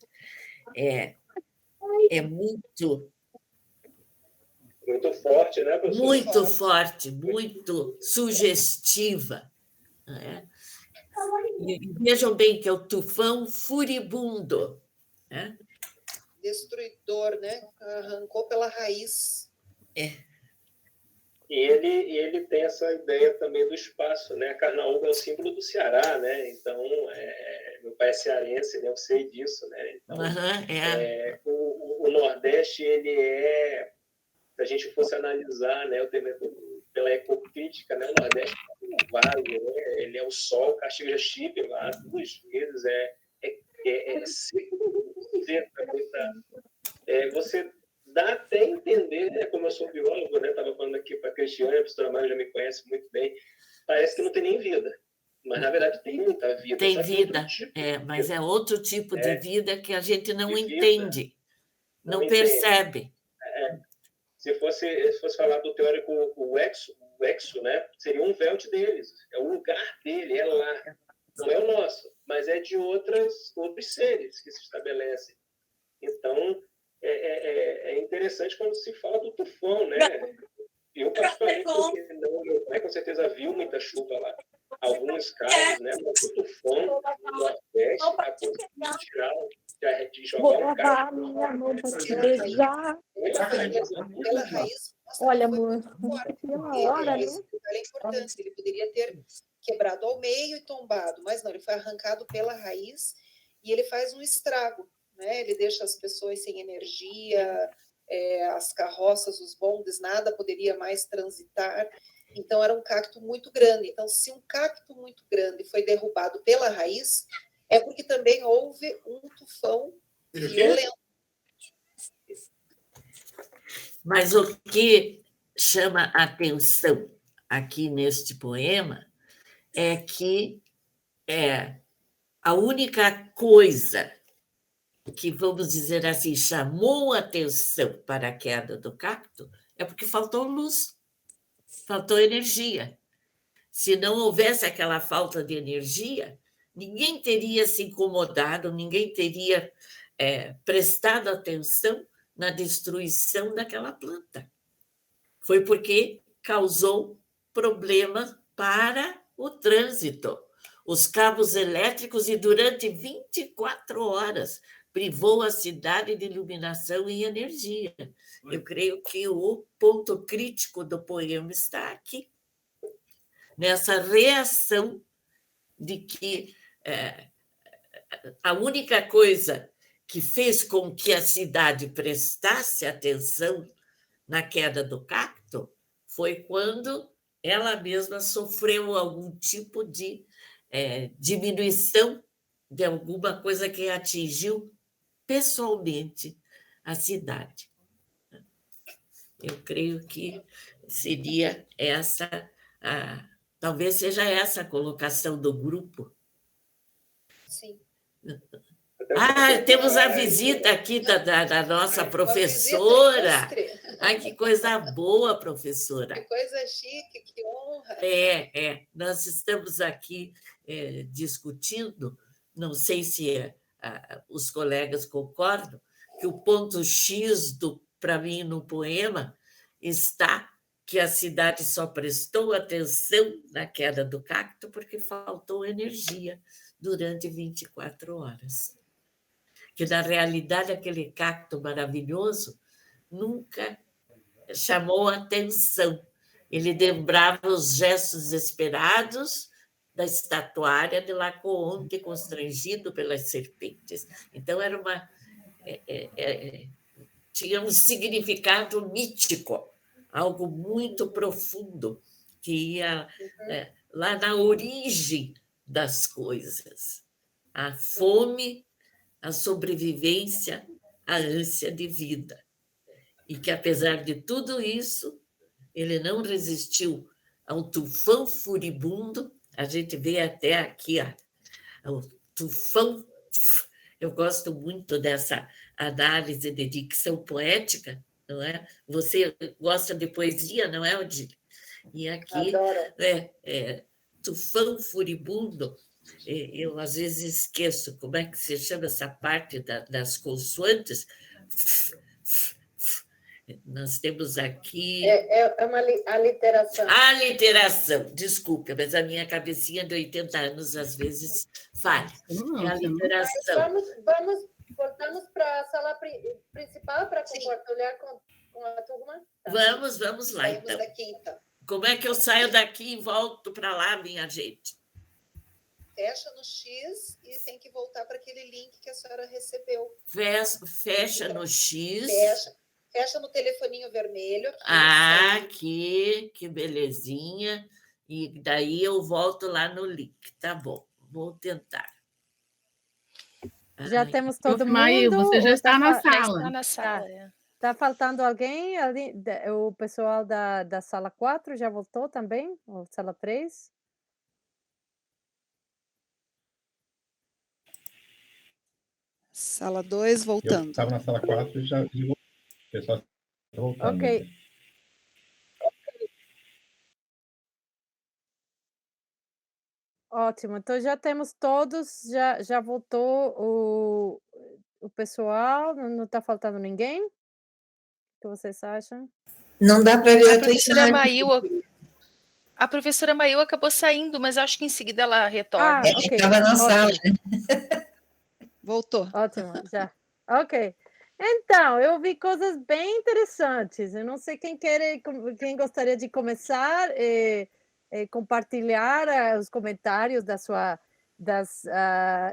é muito forte, né, professor? Muito forte, muito sugestiva. Né? E vejam bem que é o tufão furibundo. Né? Destruidor, né? Arrancou pela raiz. E ele tem essa ideia também do espaço, né? A Carnaúba é o símbolo do Ceará, né? Então, meu pai é cearense, né? Eu sei disso, né? Então, o Nordeste, se a gente fosse analisar, né, pela ecocrítica, né, o Nordeste é o vale, né? Ele é o sol, Caxias Chipe lá, 2 vezes, seco, você dá até a entender, né, como eu sou biólogo, né, estava falando aqui para a Cristiane, a professora Mário já me conhece muito bem, parece que não tem nem vida, mas na verdade tem muita vida. Tem vida, mas é outro tipo de vida que a gente não entende, não percebe. Se fosse falar do teórico o exo, né, seria um velt deles, é o lugar dele, é lá, não é o nosso, mas é de outros seres que se estabelecem. Então, é interessante quando se fala do tufão, né? Eu, particularmente, meu pai com certeza viu muita chuva lá. Alguns casos, né? Mas o tufão no Nordeste, a coisa de tirar, de jogar um carro. Vou minha mão para te beijar. Pela raiz. Olha, amor, pela hora, né? É importante, ele poderia ter quebrado ao meio e tombado, mas não, ele foi arrancado pela raiz e ele faz um estrago, né? Ele deixa as pessoas sem energia, as carroças, os bondes, nada poderia mais transitar. Então, era um cacto muito grande. Então, se um cacto muito grande foi derrubado pela raiz, é porque também houve um tufão violento. Mas o que chama a atenção aqui neste poema é que a única coisa que, vamos dizer assim, chamou a atenção para a queda do cacto é porque faltou luz, faltou energia. Se não houvesse aquela falta de energia, ninguém teria se incomodado, ninguém teria prestado atenção na destruição daquela planta. Foi porque causou problema para o trânsito. Os cabos elétricos, e durante 24 horas, privou a cidade de iluminação e energia. Eu creio que o ponto crítico do poema está aqui, nessa reação de que a única coisa que fez com que a cidade prestasse atenção na queda do cacto foi quando ela mesma sofreu algum tipo de diminuição de alguma coisa que atingiu pessoalmente a cidade. Eu creio que seria essa, talvez seja essa a colocação do grupo. Sim. Temos a visita aqui da nossa professora. Ai, que coisa boa, professora. Que coisa chique, que honra. Nós estamos aqui discutindo, não sei se os colegas concordam, que o ponto X, para mim, no poema, está que a cidade só prestou atenção na queda do cacto porque faltou energia durante 24 horas. Que, na realidade, aquele cacto maravilhoso nunca chamou a atenção. Ele lembrava os gestos esperados da estatuária de Laocoonte, constrangido pelas serpentes. Então, tinha um significado mítico, algo muito profundo, que ia lá na origem das coisas. A fome, a sobrevivência, a ânsia de vida. E que, apesar de tudo isso, ele não resistiu ao tufão furibundo. A gente vê até aqui, o tufão. Eu gosto muito dessa análise de dicção poética, não é? Você gosta de poesia, não é, Odília? E aqui, tufão furibundo, eu às vezes esqueço como é que se chama essa parte das consoantes. Nós temos aqui... uma aliteração. Aliteração, desculpa, mas a minha cabecinha de 80 anos às vezes falha. É a aliteração. Voltamos para a sala principal para compartilhar com a turma? Tá. Vamos lá, então. Daqui, então. Como é que eu saio daqui e volto para lá, minha gente? Fecha no X e tem que voltar para aquele link que a senhora recebeu. Fecha no X. Fecha no telefoninho vermelho. Aqui, que belezinha. E daí eu volto lá no link. Tá bom, vou tentar. Já temos todo mundo. Maio, você já está na sala. Já está na sala. Está faltando alguém ali? O pessoal da sala 4 já voltou também? Ou sala 3? Sala 2, voltando. Eu estava na sala 4 e já o pessoal está voltando. Ok. Ótimo, então já temos todos, já voltou o pessoal, não está faltando ninguém? O que vocês acham? Não dá para ver a professora Mail. A professora Mail acabou saindo, mas acho que em seguida ela retorna. Estava na sala. Voltou. Ótimo, já. Ok. Então, eu vi coisas bem interessantes. Eu não sei quem gostaria de começar compartilhar os comentários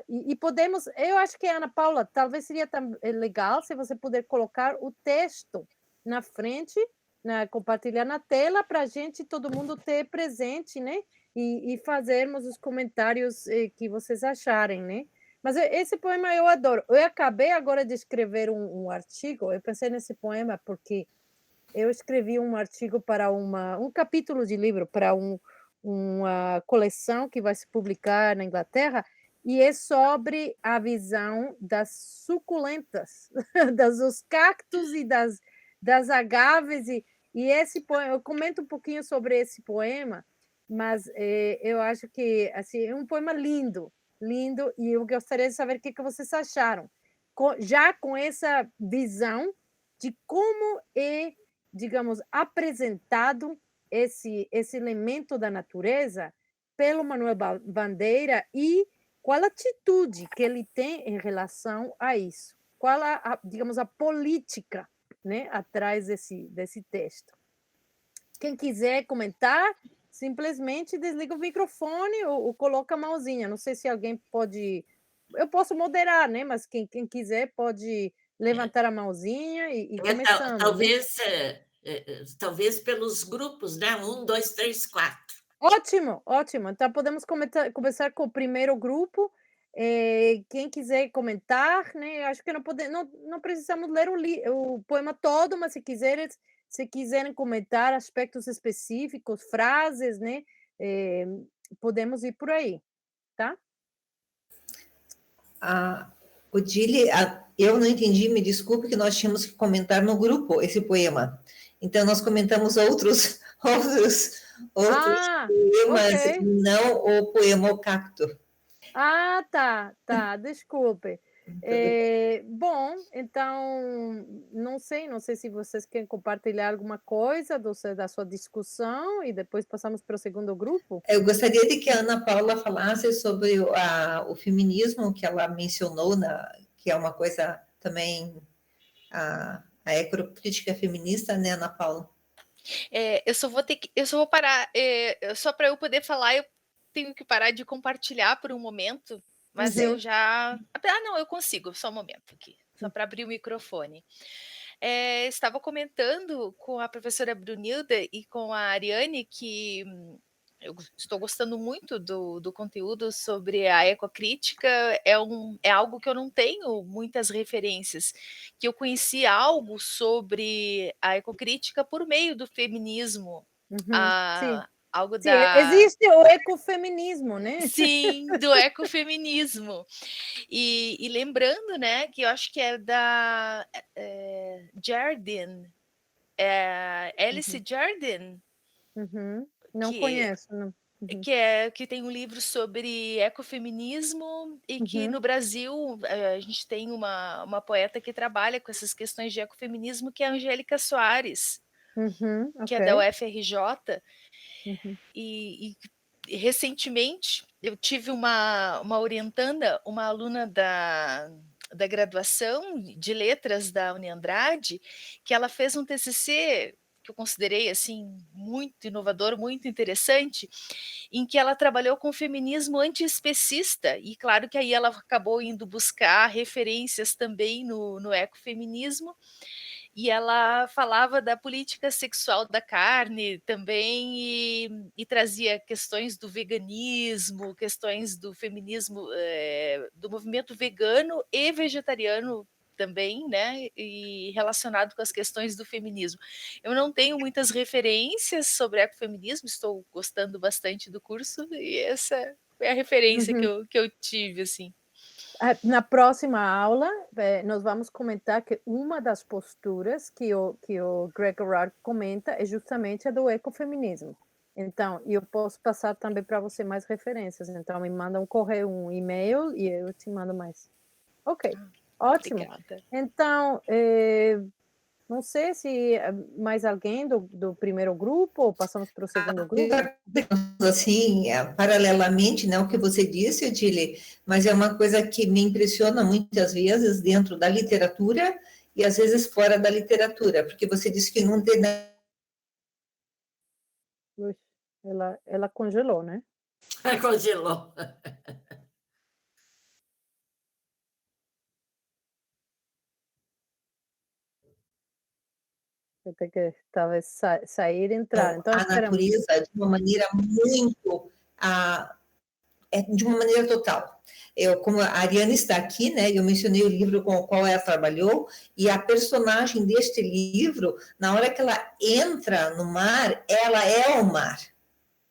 e podemos. Eu acho que, Ana Paula, talvez seria legal se você puder colocar o texto na frente, compartilhar na tela para a gente, todo mundo ter presente, né? E fazermos os comentários que vocês acharem, né? Mas esse poema eu adoro. Eu acabei agora de escrever um artigo, eu pensei nesse poema porque eu escrevi um artigo para um capítulo de livro para uma coleção que vai se publicar na Inglaterra, e é sobre a visão das suculentas, dos cactos e das agaves, e esse poema, eu comento um pouquinho sobre esse poema, mas eu acho que assim, é um poema lindo, lindo, e eu gostaria de saber o que vocês acharam, já com essa visão de como é, digamos, apresentado esse elemento da natureza pelo Manuel Bandeira e qual a atitude que ele tem em relação a isso, qual digamos, a política, né, atrás desse texto. Quem quiser comentar, simplesmente desliga o microfone ou coloca a mãozinha. Não sei se alguém pode... Eu posso moderar, né? Mas quem quiser pode levantar a mãozinha e começando. Talvez pelos grupos, né? 1, 2, 3, 4. Ótimo, ótimo. Então, podemos começar com o primeiro grupo. Quem quiser comentar, né? Acho que não precisamos ler o poema todo, mas se quiserem comentar aspectos específicos, frases, né? Podemos ir por aí, tá? Odile, eu não entendi, me desculpe, que nós tínhamos que comentar no grupo esse poema. Então, nós comentamos outros poemas, okay. Não o poema O Cacto. Tá, desculpe. Bom, então, não sei se vocês querem compartilhar alguma coisa da sua discussão e depois passamos para o segundo grupo. Eu gostaria de que a Ana Paula falasse sobre o feminismo que ela mencionou, que é uma coisa também, a ecocrítica feminista, né, Ana Paula? Eu só vou parar, só para eu poder falar, eu tenho que parar de compartilhar por um momento, mas eu já... não, eu consigo, só um momento aqui, só para abrir o microfone. Estava comentando com a professora Brunilda e com a Ariane que eu estou gostando muito do conteúdo sobre a ecocrítica, é algo que eu não tenho muitas referências, que eu conheci algo sobre a ecocrítica por meio do feminismo, Sim. algo Sim, existe o ecofeminismo, né? Sim, do ecofeminismo. E lembrando, né, que eu acho que é da Jardine, Alice Jardine. Não conheço, não. Que tem um livro sobre ecofeminismo e que no Brasil a gente tem uma poeta que trabalha com essas questões de ecofeminismo, que é a Angélica Soares, que é da UFRJ. E recentemente eu tive uma orientanda, uma aluna da graduação de letras da Uniandrade, que ela fez um TCC que eu considerei assim muito inovador, muito interessante, em que ela trabalhou com feminismo antiespecista, e claro que aí ela acabou indo buscar referências também no ecofeminismo, e ela falava da política sexual da carne também, e trazia questões do veganismo, questões do feminismo, do movimento vegano e vegetariano também, né, e relacionado com as questões do feminismo. Eu não tenho muitas referências sobre ecofeminismo, estou gostando bastante do curso, e essa foi a referência que eu tive, assim. Na próxima aula, nós vamos comentar que uma das posturas que o Greg O'Rourke comenta é justamente a do ecofeminismo. Então, eu posso passar também para você mais referências. Então, me manda um e-mail e eu te mando mais. Ok, ótimo. Obrigada. Então, não sei se mais alguém do primeiro grupo ou passamos para o segundo grupo. Assim, paralelamente, né, o que você disse, Odile, mas é uma coisa que me impressiona muitas vezes dentro da literatura e às vezes fora da literatura, porque você disse que não tem... Ela congelou, né? Congelou. Tem que talvez sair e entrar. Então, a natureza de uma maneira muito é de uma maneira total. Como a Ariane está aqui, né, eu mencionei o livro com o qual ela trabalhou, e a personagem deste livro, na hora que ela entra no mar, ela é o mar.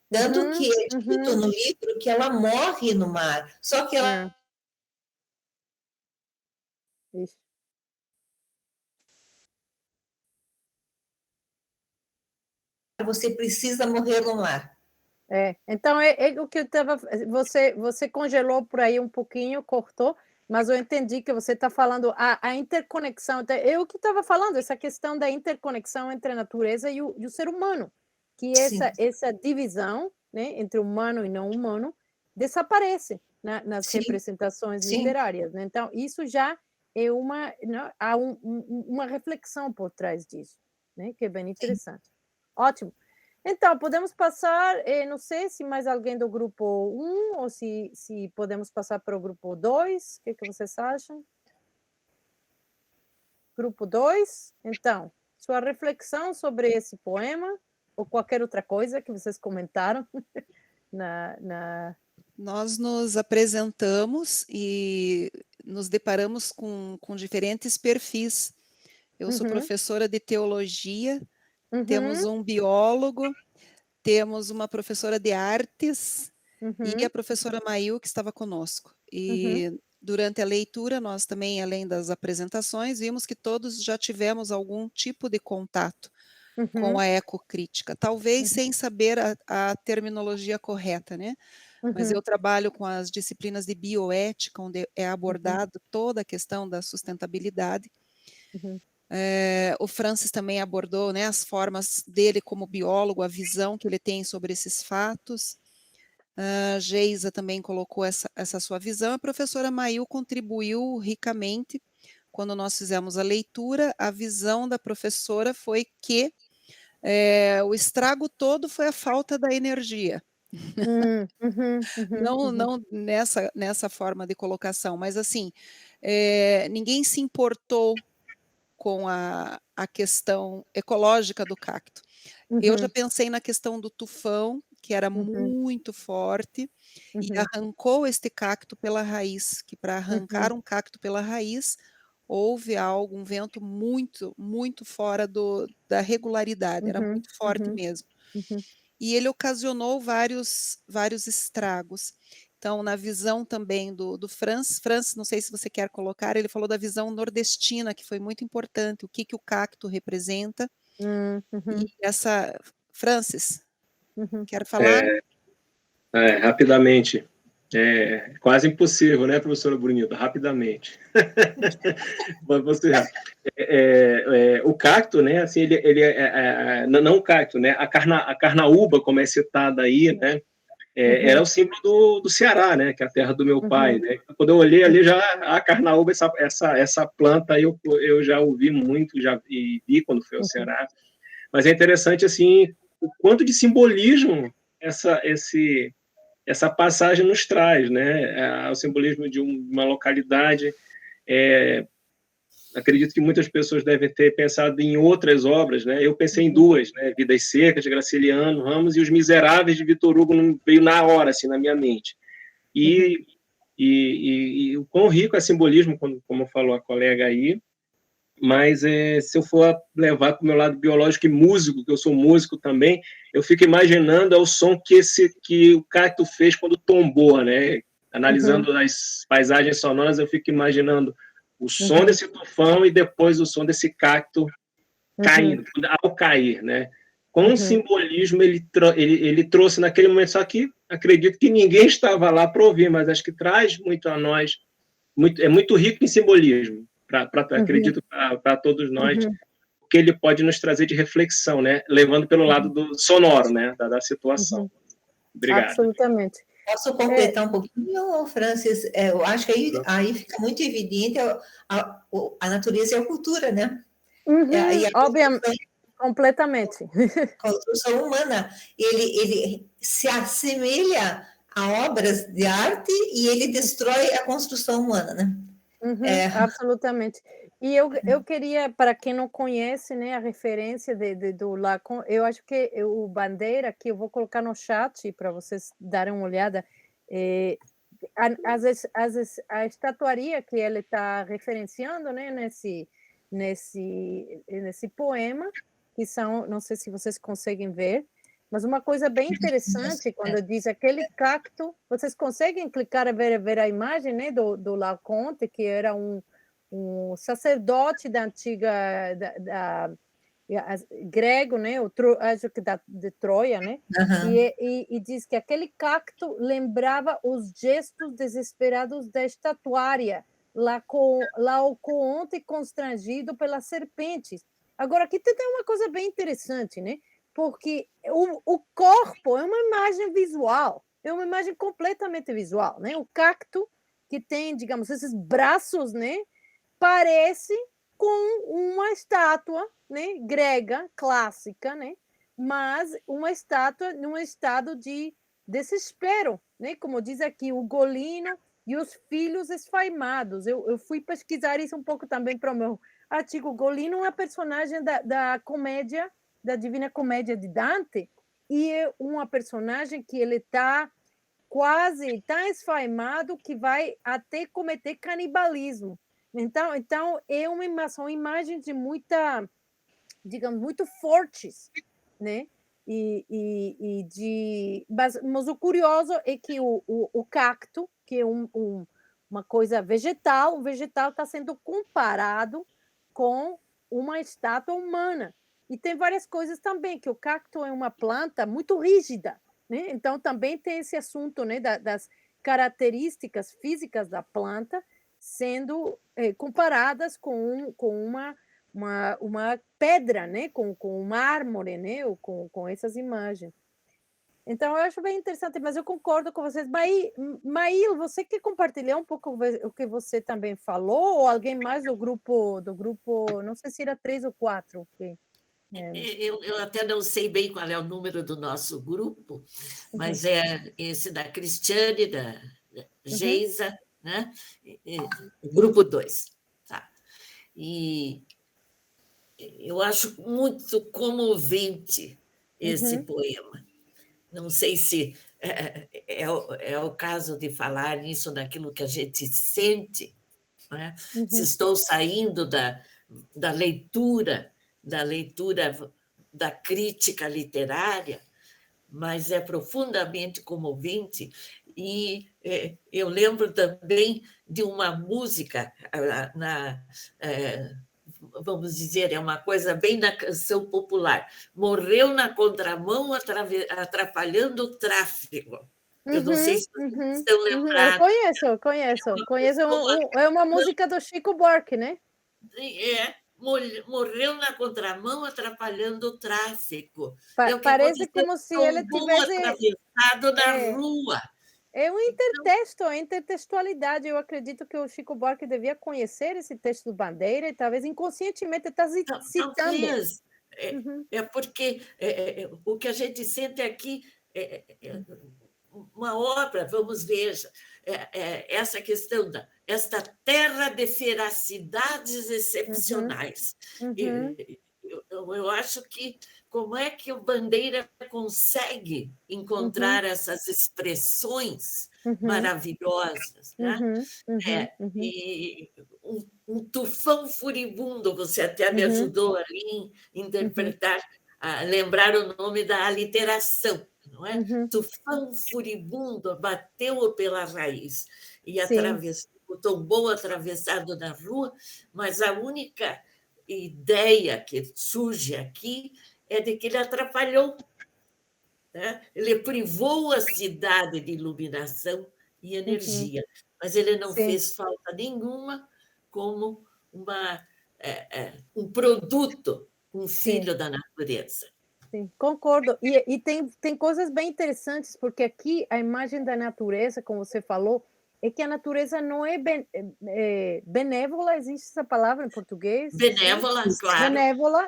Tanto que é dito no livro que ela morre no mar, só que ela... Isso. Você precisa morrer no mar. Então, é o que eu estava... Você congelou por aí um pouquinho, cortou, mas eu entendi que você está falando a interconexão. Eu que estava falando, essa questão da interconexão entre a natureza e o ser humano, que essa divisão, né, entre humano e não humano desaparece nas representações literárias. Né? Então, isso já é há uma reflexão por trás disso, né, que é bem interessante. Ótimo. Então, podemos passar, não sei se mais alguém do grupo 1 ou se podemos passar para o grupo 2. O que vocês acham? Grupo 2. Então, sua reflexão sobre esse poema ou qualquer outra coisa que vocês comentaram. Nós nos apresentamos e nos deparamos com diferentes perfis. Eu sou professora de teologia, temos um biólogo, temos uma professora de artes e a professora Mayu, que estava conosco. E durante a leitura, nós também, além das apresentações, vimos que todos já tivemos algum tipo de contato com a ecocrítica, talvez sem saber a terminologia correta, né? Mas eu trabalho com as disciplinas de bioética, onde é abordado toda a questão da sustentabilidade. O Francis também abordou, né, as formas dele como biólogo, a visão que ele tem sobre esses fatos. A Geisa também colocou essa sua visão. A professora Mayu contribuiu ricamente. Quando nós fizemos a leitura, a visão da professora foi que o estrago todo foi a falta da energia. Não nessa forma de colocação, mas assim, ninguém se importou com a questão ecológica do cacto. Eu já pensei na questão do tufão, que era muito forte, e arrancou este cacto pela raiz, que para arrancar um cacto pela raiz, houve um vento muito, muito fora da regularidade, era muito forte mesmo. E ele ocasionou vários estragos. Então, na visão também do Francis, não sei se você quer colocar, ele falou da visão nordestina, que foi muito importante, o que o cacto representa. E Francis, quer falar? Rapidamente. É quase impossível, né, professora Brunilda? Rapidamente. O cacto, né, assim, ele não o cacto, né, a carnaúba, como é citada aí, né, era o símbolo do Ceará, né, que é a terra do meu pai, né? Quando eu olhei ali, já a carnaúba, essa planta, eu já ouvi muito, já vi quando fui ao Ceará. Mas é interessante, assim, o quanto de simbolismo essa passagem nos traz, né? O simbolismo de uma localidade. Acredito que muitas pessoas devem ter pensado em outras obras, né? Eu pensei em duas, né? Vidas Secas, de Graciliano Ramos, e Os Miseráveis, de Vitor Hugo, veio na hora, assim, na minha mente. E o quão rico é simbolismo, como falou a colega aí, mas se eu for levar para o meu lado biológico e músico, que eu sou músico também, eu fico imaginando o som que o cacto fez quando tombou, né? Analisando as paisagens sonoras, eu fico imaginando o som desse tufão e depois o som desse cacto caindo, ao cair, né? Com simbolismo ele trouxe naquele momento, só que acredito que ninguém estava lá para ouvir, mas acho que traz muito a nós, é muito rico em simbolismo. Acredito para todos nós, o que ele pode nos trazer de reflexão, né? Levando pelo lado do sonoro, né? Da situação. Obrigado. Absolutamente. Posso completar um pouquinho, Francis? Eu acho que aí fica muito evidente a natureza e a cultura, né? Obviamente, completamente. A construção humana, ele se assemelha a obras de arte e ele destrói a construção humana, né? Absolutamente. E eu queria, para quem não conhece, né, a referência do Lacan, eu acho que o Bandeira, que eu vou colocar no chat para vocês darem uma olhada, A estatuaria que ele está referenciando, né, nesse poema, que são, não sei se vocês conseguem ver, mas uma coisa bem interessante, quando diz aquele cacto, vocês conseguem clicar e ver a imagem, né, do Laocoonte, que era um sacerdote da antiga grego, né, acho que de Troia, né, e diz que aquele cacto lembrava os gestos desesperados da estatuária, Laocoonte constrangido pelas serpentes. Agora, aqui tem uma coisa bem interessante, né, porque o corpo é uma imagem visual, é uma imagem completamente visual, né, o cacto que tem, digamos, esses braços, né, parece com uma estátua, né, grega, clássica, né, mas uma estátua num estado de desespero, né, como diz aqui, o Golino e os filhos esfaimados. Eu fui pesquisar isso um pouco também para o meu artigo. Golino é uma personagem da comédia, da Divina Comédia de Dante, e é uma personagem que ele está quase tão esfaimado que vai até cometer canibalismo. Então é uma imagem de muita, digamos, muito fortes, né? Mas o curioso é que o cacto, que é uma coisa vegetal, o vegetal está sendo comparado com uma estátua humana. E tem várias coisas também, que o cacto é uma planta muito rígida, né? Então também tem esse assunto, né, das características físicas da planta sendo comparadas com uma pedra, né? com um mármore, né? Ou com essas imagens. Então, eu acho bem interessante, mas eu concordo com vocês. Maíl, você quer compartilhar um pouco o que você também falou? Ou alguém mais do grupo, não sei se era 3 ou 4? Okay. Eu até não sei bem qual é o número do nosso grupo, mas é esse da Cristiane, da Geisa, né? Grupo 2. Tá? E eu acho muito comovente esse poema. Não sei se é o caso de falar nisso naquilo que a gente sente, né? Se estou saindo da leitura da crítica literária, mas é profundamente comovente. E eu lembro também de uma música, vamos dizer, é uma coisa bem da canção popular. Morreu na contramão, atrapalhando o tráfego. Eu não sei se vocês estão lembrados. Eu conheço. É uma música do Chico Buarque, né? Morreu na contramão, atrapalhando o tráfego. Parece como se ele tivesse atravessado na rua. É um intertexto, é intertextualidade. Eu acredito que o Chico Buarque devia conhecer esse texto do Bandeira e talvez inconscientemente está citando. Talvez. É porque o que a gente sente aqui uma obra, vamos ver, essa questão esta terra de feracidades excepcionais. Eu acho que como é que o Bandeira consegue encontrar essas expressões maravilhosas, né? E um tufão furibundo, você até me ajudou ali em interpretar, a lembrar o nome da aliteração, não é? Tufão furibundo bateu pela raiz e atravessou, tombou atravessado na rua, mas a única ideia que surge aqui é de que ele atrapalhou, né? Ele privou a cidade de iluminação e energia, mas ele não fez falta nenhuma como um produto, um filho da natureza. Sim, concordo. E tem coisas bem interessantes, porque aqui a imagem da natureza, como você falou, é que a natureza não é benévola, existe essa palavra em português? Benévola, claro.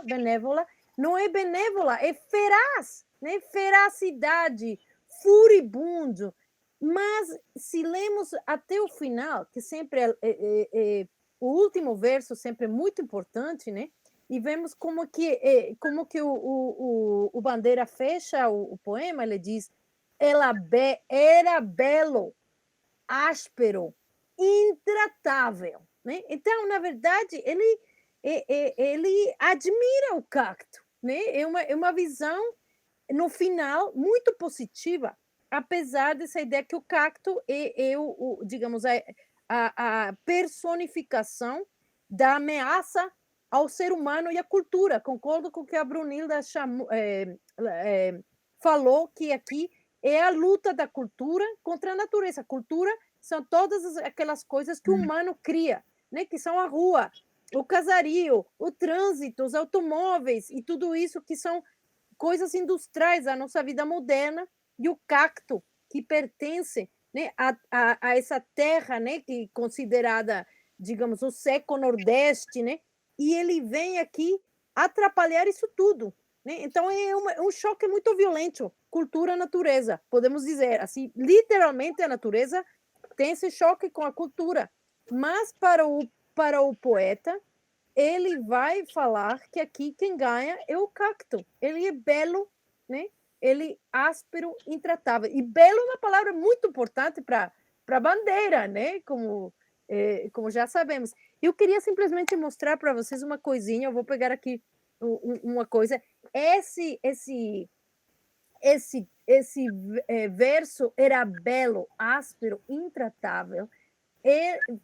Benévola. Não é benévola, é feraz, né? Feracidade, furibundo. Mas se lemos até o final, que sempre o último verso sempre é muito importante, né? E vemos como que o Bandeira fecha o poema, ele diz: era belo, áspero, intratável, né? Então, na verdade, ele admira o cacto, né? É uma visão, no final, muito positiva, apesar dessa ideia que o cacto é digamos, a personificação da ameaça ao ser humano e à cultura. Concordo com o que a Brunilda falou, que aqui é a luta da cultura contra a natureza. A cultura são todas aquelas coisas que o humano cria, né? Que são a rua, o casario, o trânsito, os automóveis e tudo isso que são coisas industriais da nossa vida moderna, e o cacto, que pertence, né, a essa terra, né, que é considerada, digamos, o seco nordeste, né, e ele vem aqui atrapalhar isso tudo, né? Então é um choque muito violento, cultura-natureza, podemos dizer assim, literalmente a natureza tem esse choque com a cultura, mas para o poeta, ele vai falar que aqui quem ganha é o cacto. Ele é belo, né? Ele é áspero, intratável. E belo é uma palavra muito importante para a bandeira, né? Como já sabemos. Eu queria simplesmente mostrar para vocês uma coisinha. Eu vou pegar aqui uma coisa. Esse verso era belo, áspero, intratável.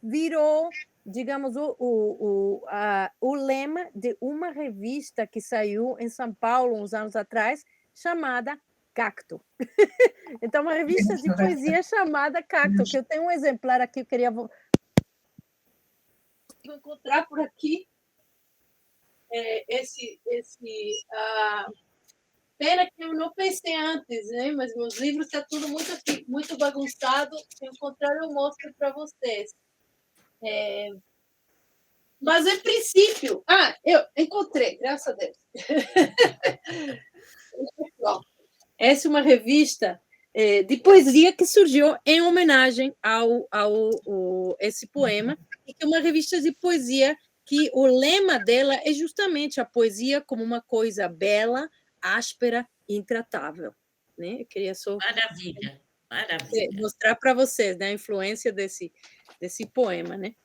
Virou, digamos, o lema de uma revista que saiu em São Paulo uns anos atrás, chamada Cacto. Então, uma revista de poesia chamada Cacto, que eu tenho um exemplar aqui, eu queria encontrar por aqui. Pena que eu não pensei antes, né? Mas meus livros estão tudo muito bagunçado. Se eu encontrar, eu mostro para vocês. Mas, em princípio... eu encontrei, graças a Deus. Essa é uma revista de poesia que surgiu em homenagem ao esse poema, e que é uma revista de poesia que o lema dela é justamente a poesia como uma coisa bela, áspera e intratável, né? Eu queria só Maravilha. mostrar para vocês, né, a influência desse poema, né?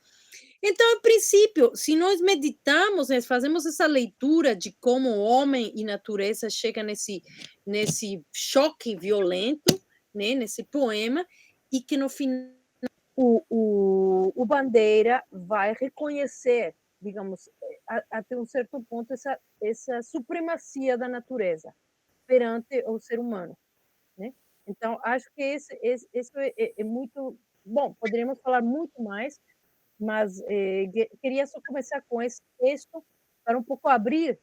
Então, a princípio, se nós meditamos, né, fazemos essa leitura de como homem e natureza chegam nesse choque violento, né, nesse poema, e que no final o Bandeira vai reconhecer, digamos, até um certo ponto, essa supremacia da natureza perante o ser humano, né? Então, acho que esse é muito bom. Poderíamos falar muito mais, mas queria só começar com esse texto para um pouco abrir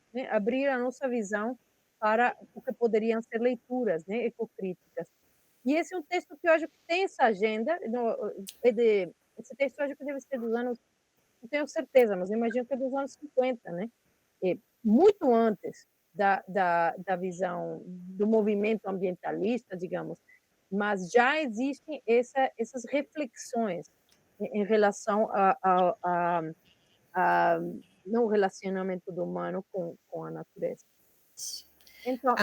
a nossa visão para o que poderiam ser leituras, né, ecocríticas. E esse é um texto que eu acho que tem essa agenda, esse texto eu acho que deve ser dos anos, não tenho certeza, mas imagino que é dos anos 50, né? Muito antes da visão do movimento ambientalista, digamos, mas já existem essas reflexões em relação no relacionamento do humano com a natureza. Então,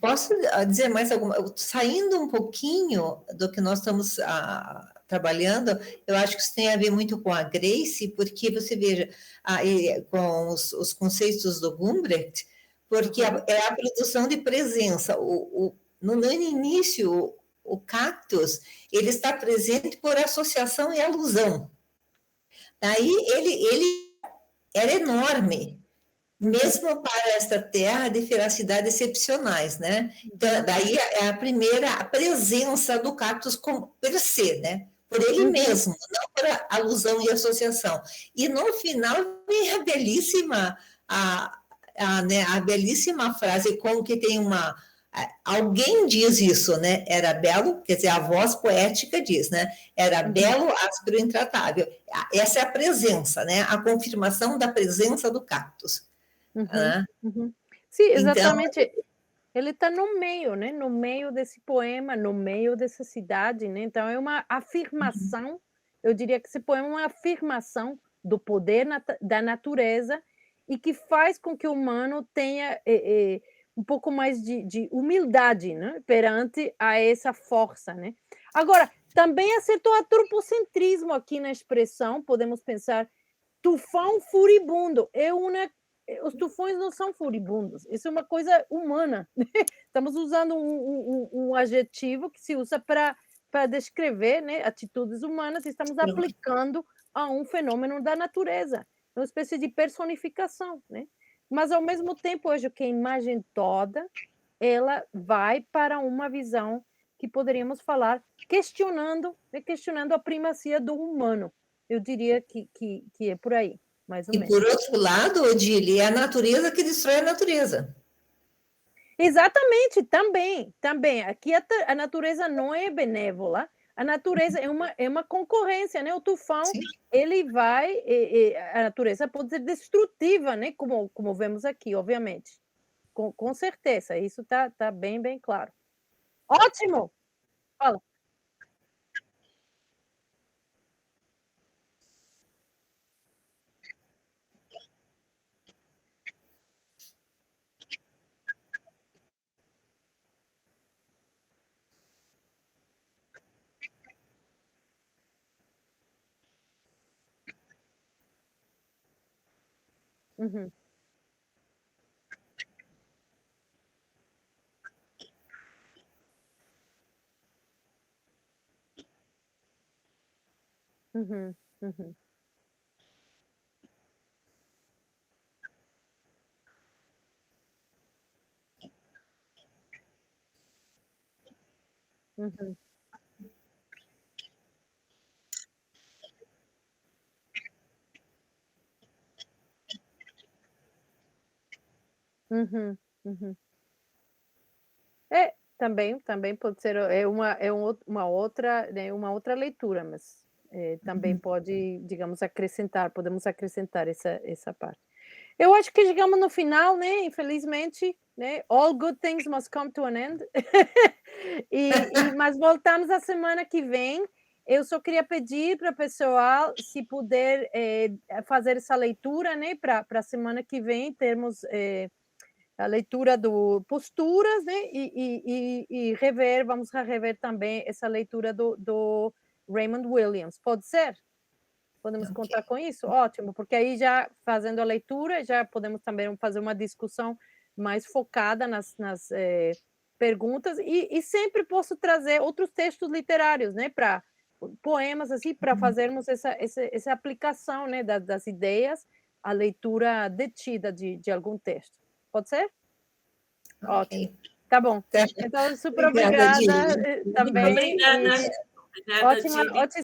posso dizer mais alguma? Saindo um pouquinho do que nós estamos trabalhando, eu acho que isso tem a ver muito com a Grace, porque você veja, com os conceitos do Gumbrecht, porque é a produção de presença. No início, o cactus, ele está presente por associação e alusão. Daí ele era enorme, mesmo para esta terra de feracidades excepcionais, né? Então, daí é a primeira presença do cactus per se, né? Por ele mesmo, não por alusão e associação. E no final vem a belíssima, a belíssima frase, como que tem alguém diz isso, né? Era belo, quer dizer, a voz poética diz, né? Era belo, áspero, intratável. Essa é a presença, né? A confirmação da presença do cactus. Sim, exatamente. Então, ele está no meio, né? No meio desse poema, no meio dessa cidade, né? Então é uma afirmação. Eu diria que esse poema é uma afirmação do poder da natureza, e que faz com que o humano tenha um pouco mais de humildade, né, perante a essa força, né. Agora, também acertou antropocentrismo aqui na expressão, podemos pensar, tufão furibundo, os tufões não são furibundos, isso é uma coisa humana. Estamos usando um adjetivo que se usa para descrever, né, atitudes humanas, e estamos aplicando a um fenômeno da natureza, uma espécie de personificação, né? Mas, ao mesmo tempo, hoje, que a imagem toda, ela vai para uma visão que poderíamos falar questionando a primacia do humano. Eu diria que é por aí, mais ou E, menos. por outro lado, Odile, é a natureza que destrói a natureza. Exatamente, também. Aqui a natureza não é benévola, a natureza é uma concorrência, né? O tufão, Sim. ele vai, a natureza pode ser destrutiva, né? Como vemos aqui, obviamente. Com certeza, isso está bem, bem claro. Ótimo! Fala. Uhum. Uhum. Uhum. Uhum. Uhum. Uhum. Também pode ser uma outra, né, uma outra leitura, mas também pode, digamos, podemos acrescentar essa parte. Eu acho que chegamos no final, né? Infelizmente, né? All good things must come to an end. Mas voltamos a semana que vem. Eu só queria pedir para o pessoal, se puder fazer essa leitura, né? Para a semana que vem termos a leitura do Posturas, né? E vamos rever também essa leitura do Raymond Williams. Pode ser? Podemos contar com isso? Ótimo, porque aí já fazendo a leitura, já podemos também fazer uma discussão mais focada nas perguntas, e sempre posso trazer outros textos literários, né? Para poemas, assim, para fazermos essa aplicação, né? Das ideias, a leitura detida de algum texto. Pode ser? Ótimo. Tá bom. Então, super obrigada também. Obrigada, Ótima Odile.